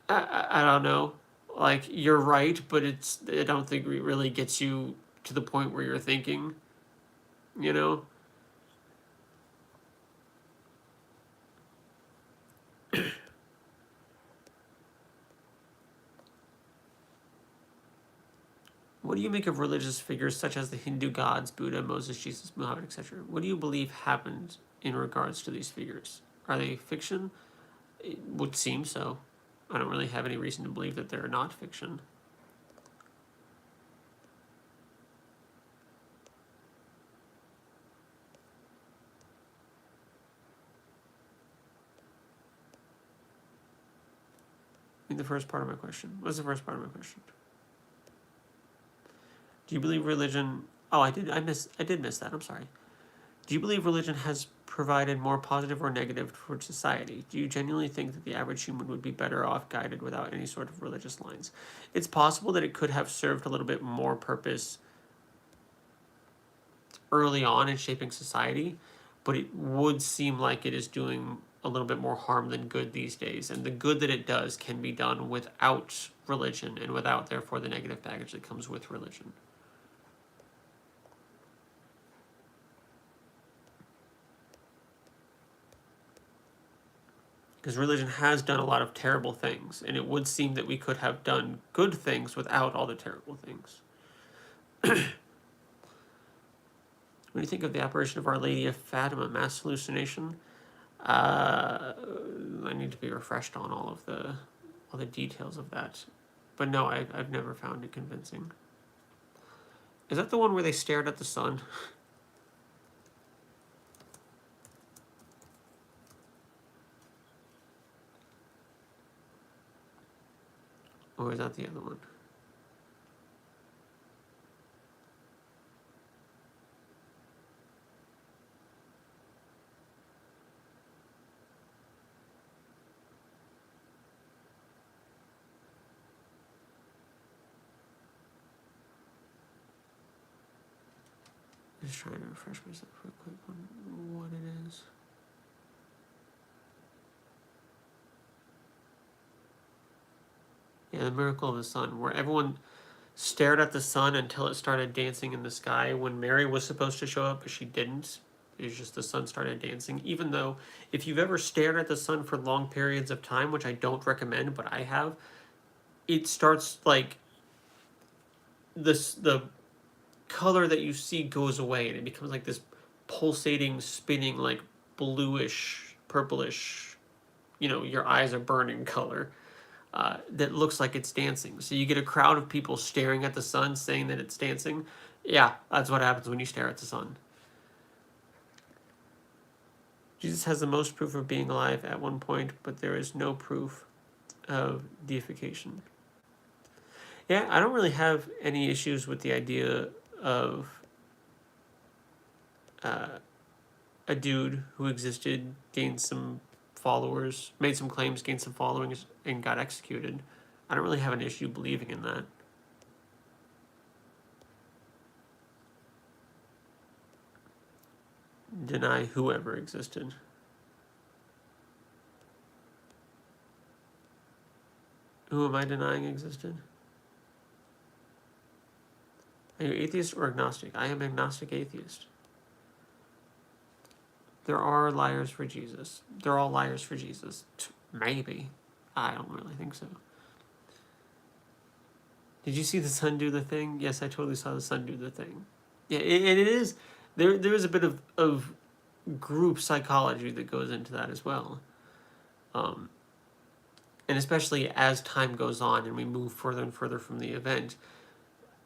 I don't know. Like, you're right, but I don't think it really gets you to the point where you're thinking, you know? What do you make of religious figures such as the Hindu gods, Buddha, Moses, Jesus, Muhammad, etc.? What do you believe happened in regards to these figures? Are they fiction? It would seem so. I don't really have any reason to believe that they're not fiction. The first part of my question. What's the first part of my question? Do you believe religion... Oh, I did miss that. I'm sorry. Do you believe religion has provided more positive or negative towards society? Do you genuinely think that the average human would be better off guided without any sort of religious lines? It's possible that it could have served a little bit more purpose early on in shaping society, but it would seem like it is doing a little bit more harm than good these days. And the good that it does can be done without religion and without, therefore, the negative baggage that comes with religion. Because religion has done a lot of terrible things, and it would seem that we could have done good things without all the terrible things. When you think of the apparition of Our Lady of Fatima, mass hallucination, I need to be refreshed on all the details of that. But no, I've never found it convincing. Is that the one where they stared at the sun? Or is that the other one? Just trying to refresh myself real quick on what it is. Yeah, the miracle of the sun, where everyone stared at the sun until it started dancing in the sky when Mary was supposed to show up, but she didn't. It's just the sun started dancing. Even though, if you've ever stared at the sun for long periods of time, which I don't recommend, but I have, it starts like the color that you see goes away and it becomes like this pulsating, spinning, like bluish, purplish, your eyes are burning color. That looks like it's dancing. So you get a crowd of people staring at the sun saying that it's dancing. Yeah, that's what happens when you stare at the sun. Jesus has the most proof of being alive at one point, but there is no proof of deification. Yeah, I don't really have any issues with the idea of a dude who existed, gained some followers, made some claims, gained some followings, and got executed. I don't really have an issue believing in that. Deny whoever existed. Who am I denying existed? Are you atheist or agnostic? I am agnostic atheist. There are liars for Jesus. They're all liars for Jesus. Maybe. I don't really think so. Did you see the sun do the thing? Yes, I totally saw the sun do the thing. Yeah, and it is. There is a bit of group psychology that goes into that as well. And especially as time goes on and we move further and further from the event,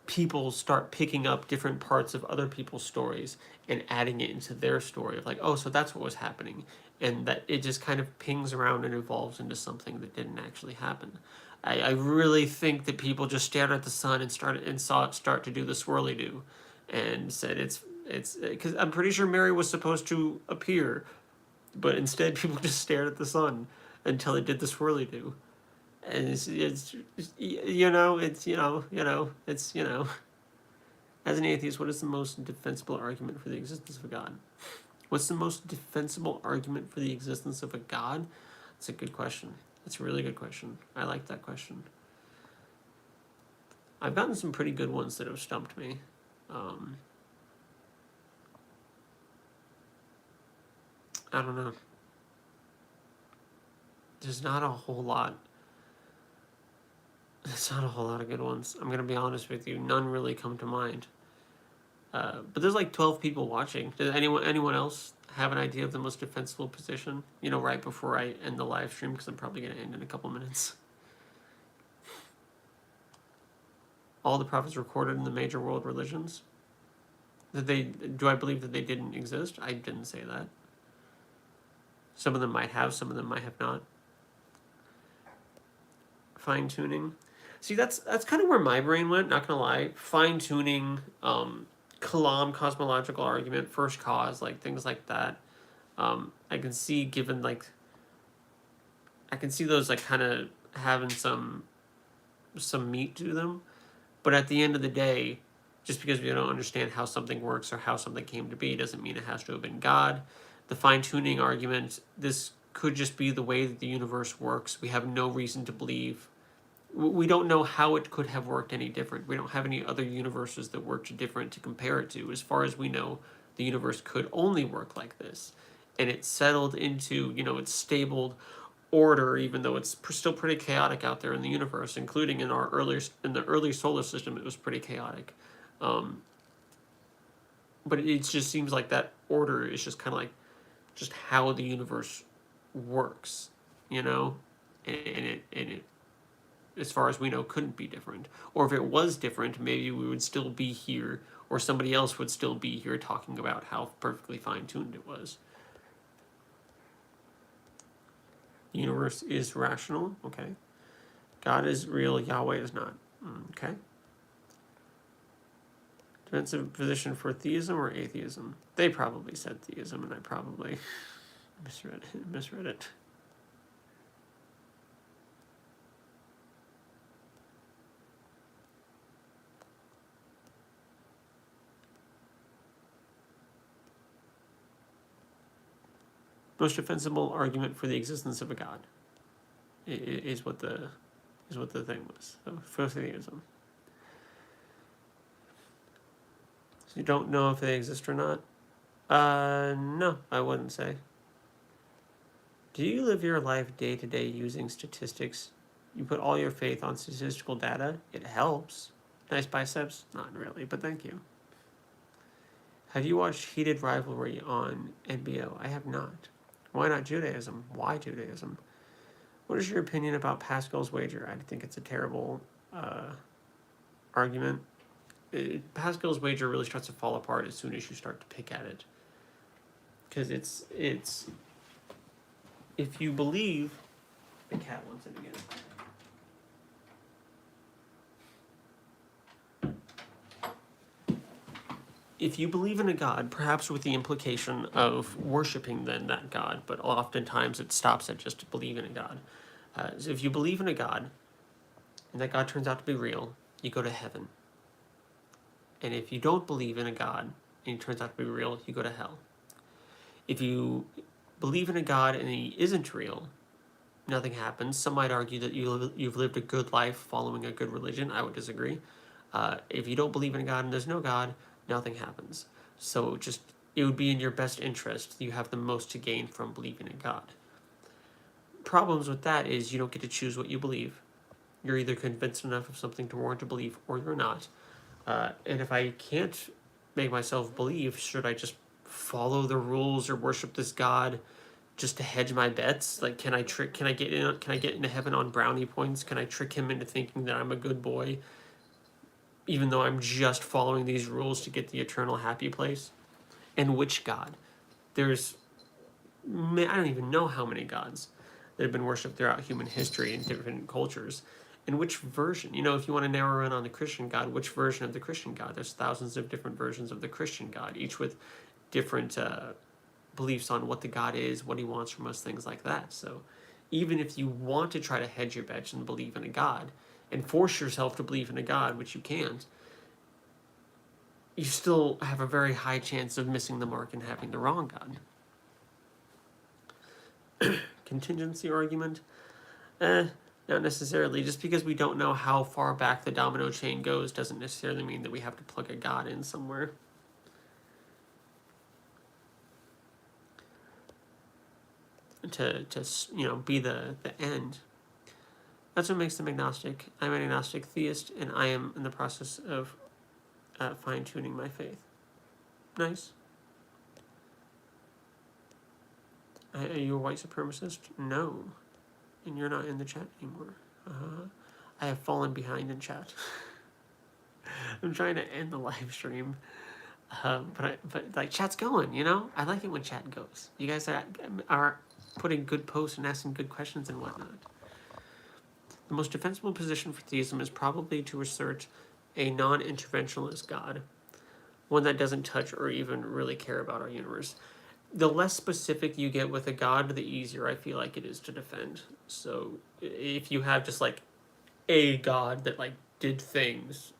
people start picking up different parts of other people's stories and adding it into their story of like, oh, so that's what was happening. And that it just kind of pings around and evolves into something that didn't actually happen. I really think that people just stared at the sun and saw it start to do the swirly do and said it's because I'm pretty sure Mary was supposed to appear, but instead people just stared at the sun until it did the swirly do. And it's as an atheist, what is the most defensible argument for the existence of a God? What's the most defensible argument for the existence of a God? That's a good question. That's a really good question. I like that question. I've gotten some pretty good ones that have stumped me. I don't know. There's not a whole lot. There's not a whole lot of good ones. I'm going to be honest with you. None really come to mind. But there's like 12 people watching. Does anyone else have an idea of the most defensible position? Right before I end the live stream, because I'm probably going to end in a couple minutes. All the prophets recorded in the major world religions. Do I believe that they didn't exist? I didn't say that. Some of them might have, some of them might have not. Fine-tuning. See, that's kind of where my brain went, not gonna lie. Fine-tuning, Kalam cosmological argument, first cause, like things like that. I can see I can see those like kind of having some meat to them. But at the end of the day, just because we don't understand how something works or how something came to be doesn't mean it has to have been God. The fine-tuning argument, this could just be the way that the universe works. We have no reason to believe. We don't know how it could have worked any different. We don't have any other universes that worked different to compare it to. As far as we know, the universe could only work like this. And it settled into, its stabled order, even though it's still pretty chaotic out there in the universe, including in the early solar system, it was pretty chaotic. But it just seems like that order is just kind of like just how the universe works, and it as far as we know couldn't be different. Or if it was different, maybe we would still be here, or somebody else would still be here talking about how perfectly fine-tuned it was. The universe is rational. Okay, God is real, Yahweh is not. Okay. Defensive position for theism or atheism? They probably said theism, and I probably misread it. Most defensible argument for the existence of a God is what the thing was. So for theism. So you don't know if they exist or not? No, I wouldn't say. Do you live your life day to day using statistics? You put all your faith on statistical data? It helps. Nice biceps? Not really, but thank you. Have you watched Heated Rivalry on NBO? I have not. Why not Judaism? Why Judaism? What is your opinion about Pascal's wager? I think it's a terrible argument. Pascal's wager really starts to fall apart as soon as you start to pick at it. Because it's if you believe, the cat wants it again. If you believe in a God, perhaps with the implication of worshiping then that God, but oftentimes it stops at just believing in a God. So if you believe in a God, and that God turns out to be real, you go to heaven. And if you don't believe in a God, and he turns out to be real, you go to hell. If you believe in a God and he isn't real, nothing happens. Some might argue that you've lived a good life following a good religion. I would disagree. If you don't believe in a God and there's no God, nothing happens. So it would be in your best interest. You have the most to gain from believing in God. Problems with that is you don't get to choose what you believe. You're either convinced enough of something to warrant a belief or you're not. And if I can't make myself believe, should I just follow the rules or worship this God just to hedge my bets? Like, can I get into heaven on brownie points? Can I trick him into thinking that I'm a good boy, even though I'm just following these rules to get the eternal happy place? And which God? I don't even know how many gods that have been worshipped throughout human history in different cultures. And which version? If you want to narrow in on the Christian God, which version of the Christian God? There's thousands of different versions of the Christian God, each with different beliefs on what the God is, what he wants from us, things like that. So even if you want to try to hedge your bets and believe in a God and force yourself to believe in a God, which you can't, you still have a very high chance of missing the mark and having the wrong God. Contingency argument? Not necessarily. Just because we don't know how far back the domino chain goes doesn't necessarily mean that we have to plug a God in somewhere. To be the end. That's what makes them agnostic. I'm an agnostic theist, and I am in the process of fine-tuning my faith. Nice. Are you a white supremacist? No. And you're not in the chat anymore. I have fallen behind in chat. I'm trying to end the live stream. But chat's going, I like it when chat goes. You guys are putting good posts and asking good questions and whatnot. The most defensible position for theism is probably to assert a non-interventionalist God, one that doesn't touch or even really care about our universe. The less specific you get with a God, the easier I feel like it is to defend. So if you have just a God that did things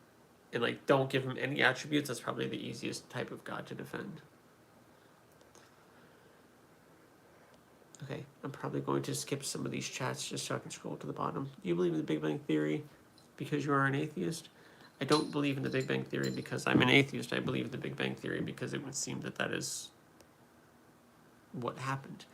and don't give him any attributes, that's probably the easiest type of God to defend. Okay, I'm probably going to skip some of these chats just so I can scroll to the bottom. Do you believe in the Big Bang Theory because you are an atheist? I don't believe in the Big Bang Theory because I'm an atheist. I believe in the Big Bang Theory because it would seem that is what happened.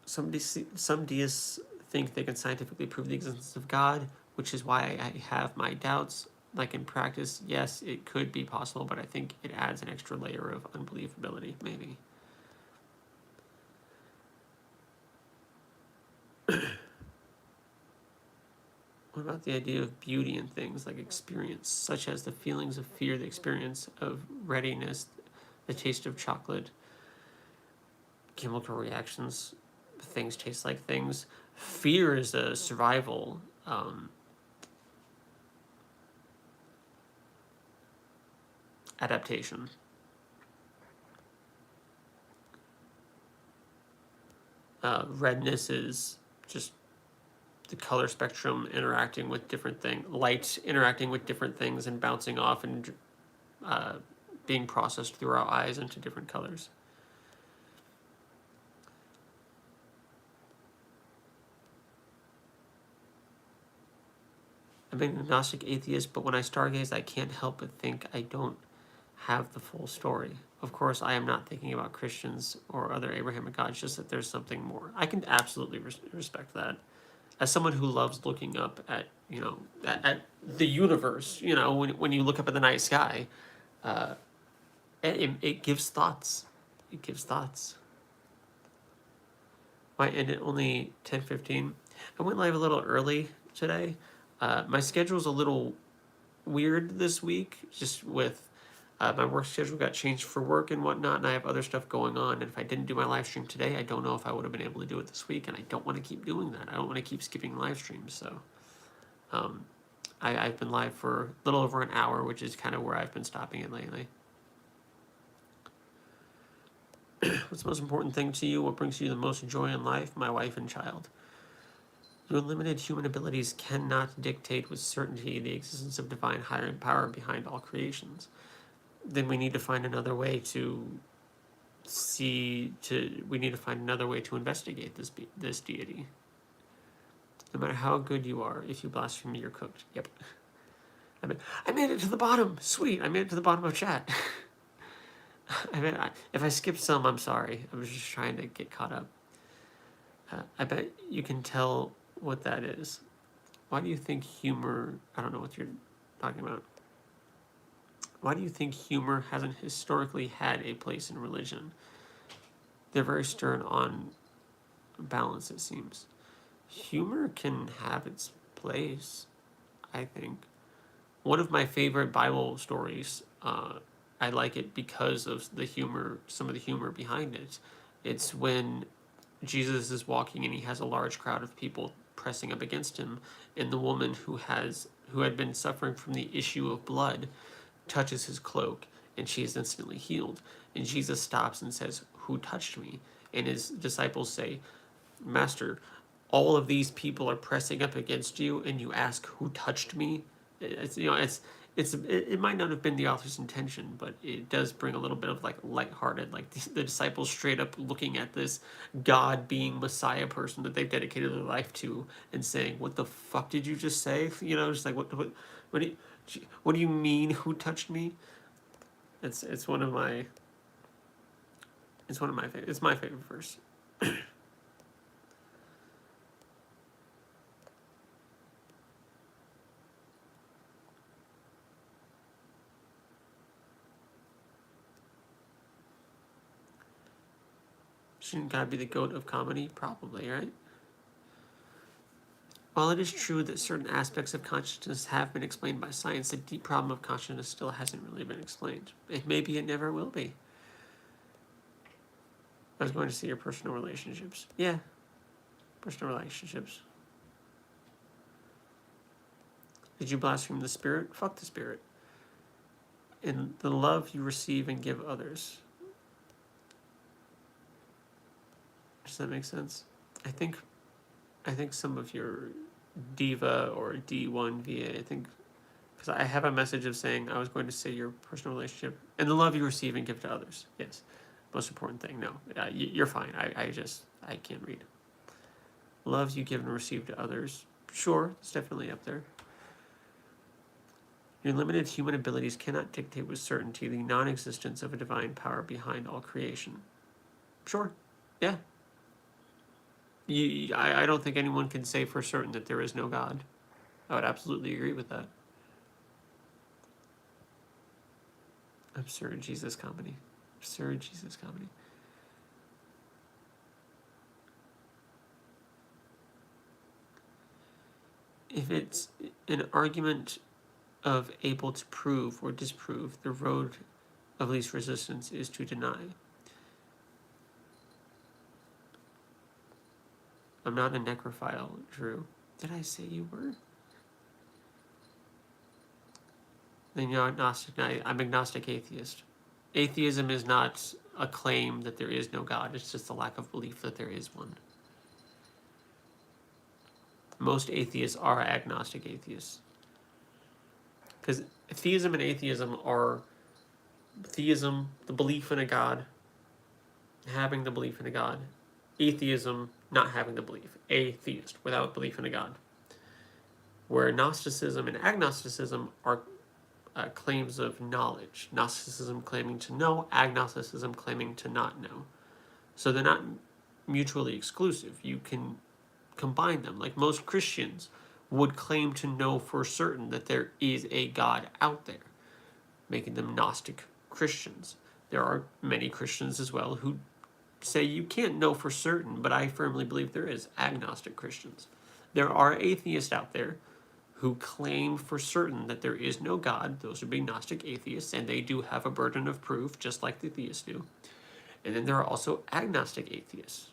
Some deists think they can scientifically prove the existence of God, which is why I have my doubts. In practice, yes, it could be possible, but I think it adds an extra layer of unbelievability, maybe. What about the idea of beauty in things like experience, such as the feelings of fear, the experience of readiness, the taste of chocolate? chemical reactions. Things taste like things. Fear is a survival adaptation. Redness is just the color spectrum interacting with different things, light interacting with different things and bouncing off and being processed through our eyes into different colors. I'm an agnostic atheist, but when I stargaze, I can't help but think I don't have the full story. Of course, I am not thinking about Christians or other Abrahamic gods, just that there's something more. I can absolutely respect that. As someone who loves looking up at, at the universe, when you look up at the night sky, it gives thoughts. It gives thoughts. Why end it only 10:15? I went live a little early today. My schedule's a little weird this week, just with my work schedule got changed for work and whatnot, and I have other stuff going on. And if I didn't do my live stream today, I don't know if I would have been able to do it this week, and I don't want to keep doing that. I don't want to keep skipping live streams. So I've been live for a little over an hour, which is kind of where I've been stopping it lately. What's the most important thing to you? What brings you the most joy in life? My wife and child. Your limited human abilities cannot dictate with certainty the existence of divine higher power behind all creations. Then we need to find another way to find another way to investigate this deity. No matter how good you are, if you blaspheme, you're cooked. Yep. I made it to the bottom. Sweet. I made it to the bottom of chat. If I skipped some, I'm sorry. I was just trying to get caught up. I bet you can tell what that is. Why do you think humor... I don't know what you're talking about. Why do you think humor hasn't historically had a place in religion? They're very stern on balance, it seems. Humor can have its place, I think. One of my favorite Bible stories, I like it because of the humor, some of the humor behind it. It's when Jesus is walking and he has a large crowd of people pressing up against him, and the woman who had been suffering from the issue of blood touches his cloak, and she is instantly healed. And Jesus stops and says, "Who touched me?" And his disciples say, "Master, all of these people are pressing up against you, and you ask, 'Who touched me?'" It might not have been the author's intention, but it does bring a little bit of like lighthearted, like the disciples straight up looking at this God being Messiah person that they've dedicated their life to and saying, "What the fuck did you just say?" Just like what do you mean? Who touched me? It's one of my favorite. It's my favorite verse. Shouldn't God be the goat of comedy? Probably, right? While it is true that certain aspects of consciousness have been explained by science, the deep problem of consciousness still hasn't really been explained. Maybe it never will be. I was going to see your personal relationships. Yeah, personal relationships. Did you blaspheme the Spirit? Fuck the Spirit. In the love you receive and give others. Does that make sense? I think some of your diva or D1VA, because I have a message of saying I was going to say your personal relationship and the love you receive and give to others. Yes, most important thing. No, you're fine. I can't read. Love you give and receive to others. Sure, it's definitely up there. Your limited human abilities cannot dictate with certainty the non-existence of a divine power behind all creation. Sure, yeah. I don't think anyone can say for certain that there is no God. I would absolutely agree with that. Absurd Jesus comedy. Absurd Jesus comedy. If it's an argument of able to prove or disprove, the road of least resistance is to deny. I'm not a necrophile, Drew. Did I say you were? Then you're agnostic. I'm agnostic atheist. Atheism is not a claim that there is no God. It's just a lack of belief that there is one. Most atheists are agnostic atheists. Because theism and atheism are theism, the belief in a God, having the belief in a God. Atheism, not having the belief. Atheist, without belief in a God. Where Gnosticism and agnosticism are claims of knowledge. Gnosticism claiming to know, agnosticism claiming to not know. So they're not mutually exclusive. You can combine them. Like most Christians would claim to know for certain that there is a God out there, making them Gnostic Christians. There are many Christians as well who say you can't know for certain, but I firmly believe there is, agnostic Christians. There are atheists out there who claim for certain that there is no God. Those would be Gnostic atheists, and they do have a burden of proof, just like the theists do. And then there are also agnostic atheists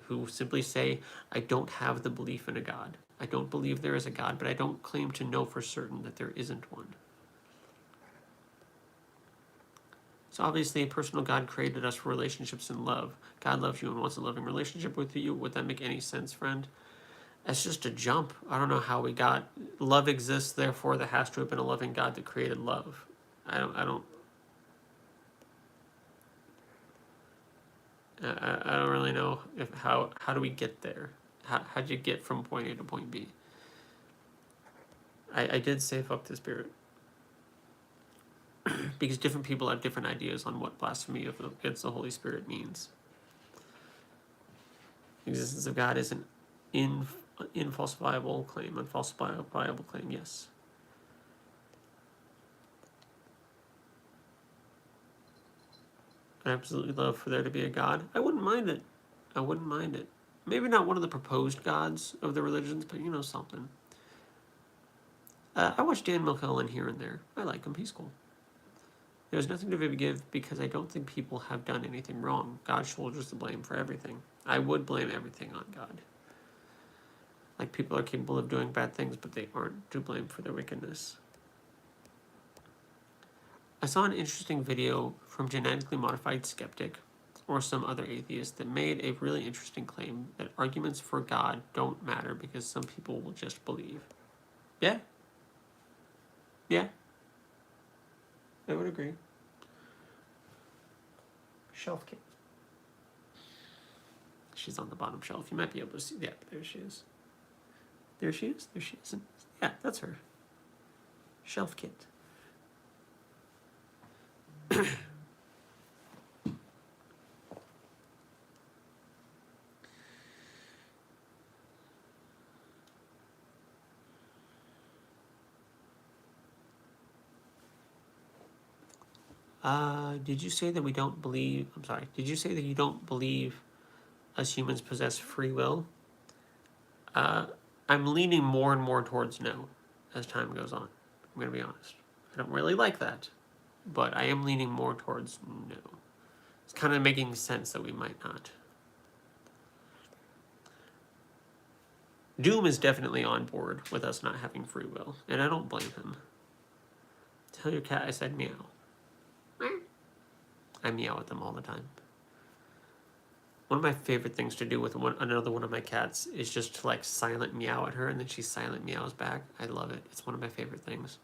who simply say, I don't have the belief in a God. I don't believe there is a God, but I don't claim to know for certain that there isn't one. So obviously a personal God created us for relationships and love. God loves you and wants a loving relationship with you. Would that make any sense, friend? That's just a jump. I don't know how we got love exists, therefore there has to have been a loving God that created love. I don't really know how do we get there? How'd you get from point A to point B? I did say fuck the Spirit. Because different people have different ideas on what blasphemy against the Holy Spirit means. The existence of God is an infalsifiable claim, unfalsifiable claim, yes. I absolutely love for there to be a God. I wouldn't mind it. I wouldn't mind it. Maybe not one of the proposed gods of the religions, but you know, something. I watch Dan McKellen here and there. I like him. He's cool. There's nothing to forgive because I don't think people have done anything wrong. God shoulders the blame for everything. I would blame everything on God. Like, people are capable of doing bad things, but they aren't to blame for their wickedness. I saw an interesting video from Genetically Modified Skeptic or some other atheist that made a really interesting claim that arguments for God don't matter because some people will just believe. Yeah. Yeah. I would agree. Shelf kit. She's on the bottom shelf. You might be able to see. Yeah, there she is. There she is. There she is. Yeah, that's her. Shelf kit. Did you say that we don't believe... I'm sorry. Did you say that you don't believe us humans possess free will? I'm leaning more and more towards no as time goes on. I'm going to be honest. I don't really like that, but I am leaning more towards no. It's kind of making sense that we might not. Doom is definitely on board with us not having free will, and I don't blame him. Tell your cat I said meow. I meow at them all the time. One of my favorite things to do with another one of my cats is just to like silent meow at her and then she silent meows back. I love it. It's one of my favorite things.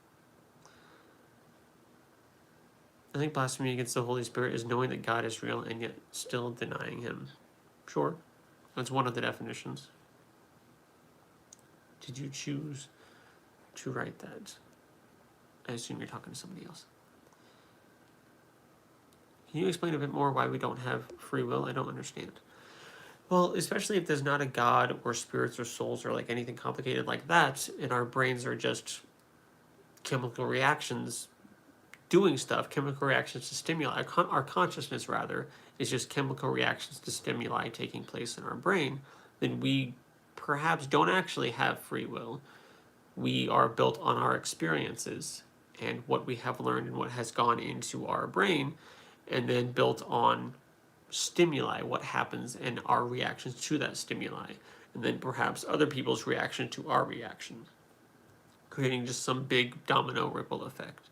I think blasphemy against the Holy Spirit is knowing that God is real and yet still denying him. Sure. That's one of the definitions. Did you choose to write that? I assume you're talking to somebody else. Can you explain a bit more why we don't have free will? I don't understand. Well, especially if there's not a God or spirits or souls or like anything complicated like that, and our brains are just chemical reactions doing stuff, chemical reactions to stimuli. Our consciousness, rather, is just chemical reactions to stimuli taking place in our brain, then we perhaps don't actually have free will. We are built on our experiences and what we have learned and what has gone into our brain, and then built on stimuli, what happens and our reactions to that stimuli. and then perhaps other people's reaction to our reaction, creating just some big domino ripple effect,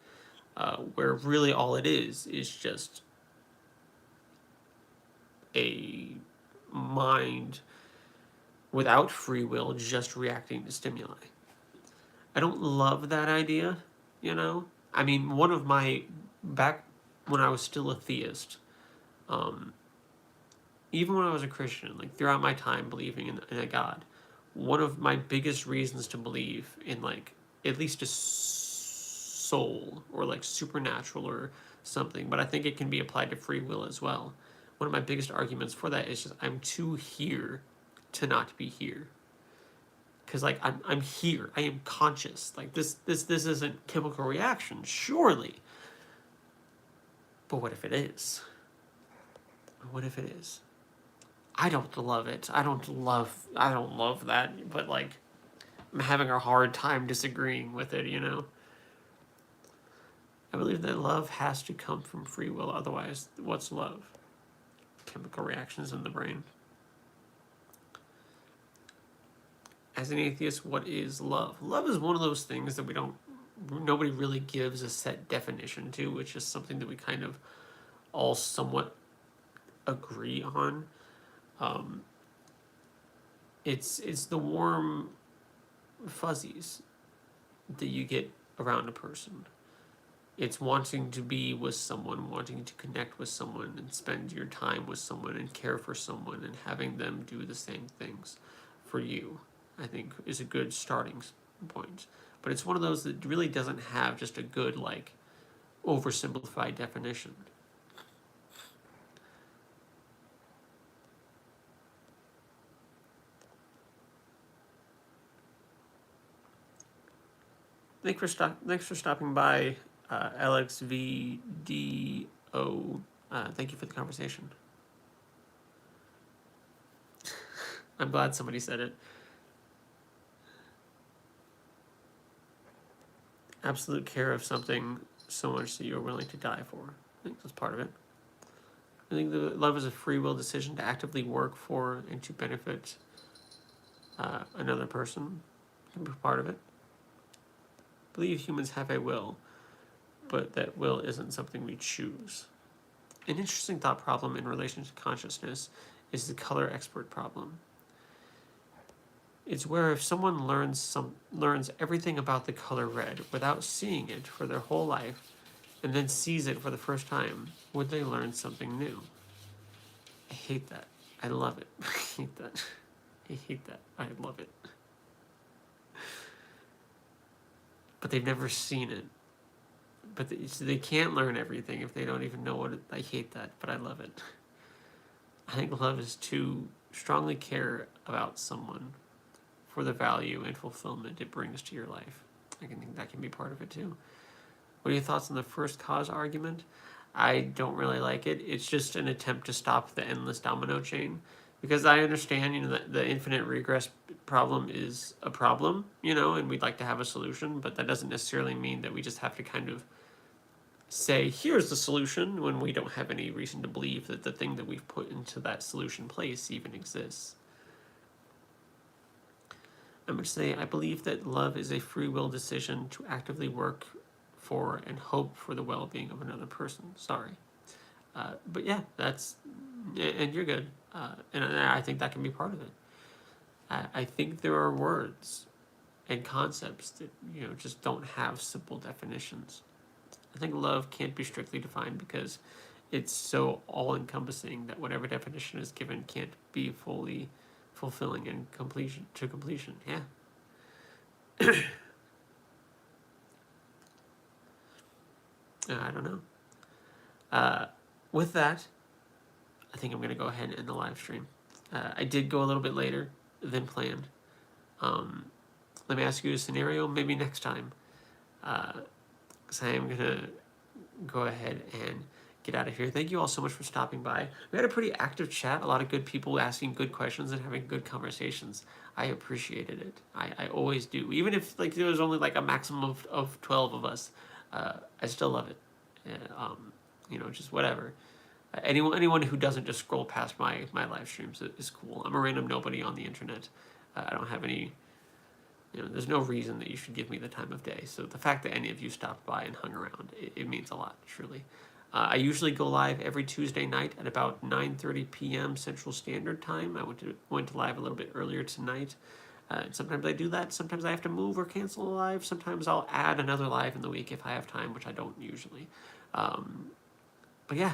where really all it is just a mind without free will just reacting to stimuli. I don't love that idea, you know? I mean, one of my, back when I was still a theist, even when I was a Christian, like throughout my time believing in a God, one of my biggest reasons to believe in like at least a soul or like supernatural or something, but I think it can be applied to free will as well. One of my biggest arguments for that is just I'm too here to not be here. Because like I'm here, I am conscious. Like this isn't chemical reaction, surely. But what if it is? What if it is? I don't love it. I don't love that, but like I'm having a hard time disagreeing with it, you know? I believe that love has to come from free will, otherwise what's love? Chemical reactions in the brain. As an atheist, what is love? Love is one of those things that nobody really gives a set definition to, which is something that we kind of all somewhat agree on. It's the warm fuzzies that you get around a person. It's wanting to be with someone, wanting to connect with someone and spend your time with someone and care for someone and having them do the same things for you, I think is a good starting point. But it's one of those that really doesn't have just a good, like, oversimplified definition. Thanks for stopping by, Alex VDO. Thank you for the conversation. I'm glad somebody said it. Absolute care of something so much that you're willing to die for. I think that's part of it. I think that love is a free will decision to actively work for and to benefit another person. Can be part of it. I believe humans have a will, but that will isn't something we choose. An interesting thought problem in relation to consciousness is the color expert problem. It's where if someone learns everything about the color red without seeing it for their whole life, and then sees it for the first time, would they learn something new? I hate that. I love it. I hate that. I hate that. I love it. But they've never seen it. But they can't learn everything if they don't even know what it... I hate that, but I love it. I think love is to strongly care about someone for the value and fulfillment it brings to your life. I think that can be part of it too. What are your thoughts on the first cause argument? I don't really like it. It's just an attempt to stop the endless domino chain. Because I understand, you know, that the infinite regress problem is a problem, you know, and we'd like to have a solution, but that doesn't necessarily mean that we just have to kind of say, here's the solution, when we don't have any reason to believe that the thing that we've put into that solution place even exists. I would say I believe that love is a free will decision to actively work for and hope for the well-being of another person. Sorry. But yeah, that's... And you're good. And I think that can be part of it. I think there are words and concepts that, you know, just don't have simple definitions. I think love can't be strictly defined because it's so all-encompassing that whatever definition is given can't be fully fulfilling and completion. Yeah. I don't know. With that, I think I'm going to go ahead and end the live stream. I did go a little bit later than planned. Let me ask you a scenario, maybe next time. Because I am going to go ahead and get out of here. Thank you all so much for stopping by. We had a pretty active chat, a lot of good people asking good questions and having good conversations. I appreciated it. I always do. Even if like there was only like a maximum of 12 of us, I still love it. You know, just whatever. Anyone who doesn't just scroll past my live streams is cool. I'm a random nobody on the internet. I don't have any, there's no reason that you should give me the time of day. So the fact that any of you stopped by and hung around, it means a lot, truly. I usually go live every Tuesday night at about 9:30 p.m. Central Standard Time. I went to live a little bit earlier tonight. Sometimes I do that. Sometimes I have to move or cancel a live. Sometimes I'll add another live in the week if I have time, which I don't usually. But yeah,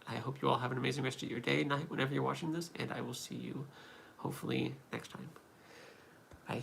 I hope you all have an amazing rest of your day, night, whenever you're watching this, and I will see you hopefully next time. Bye.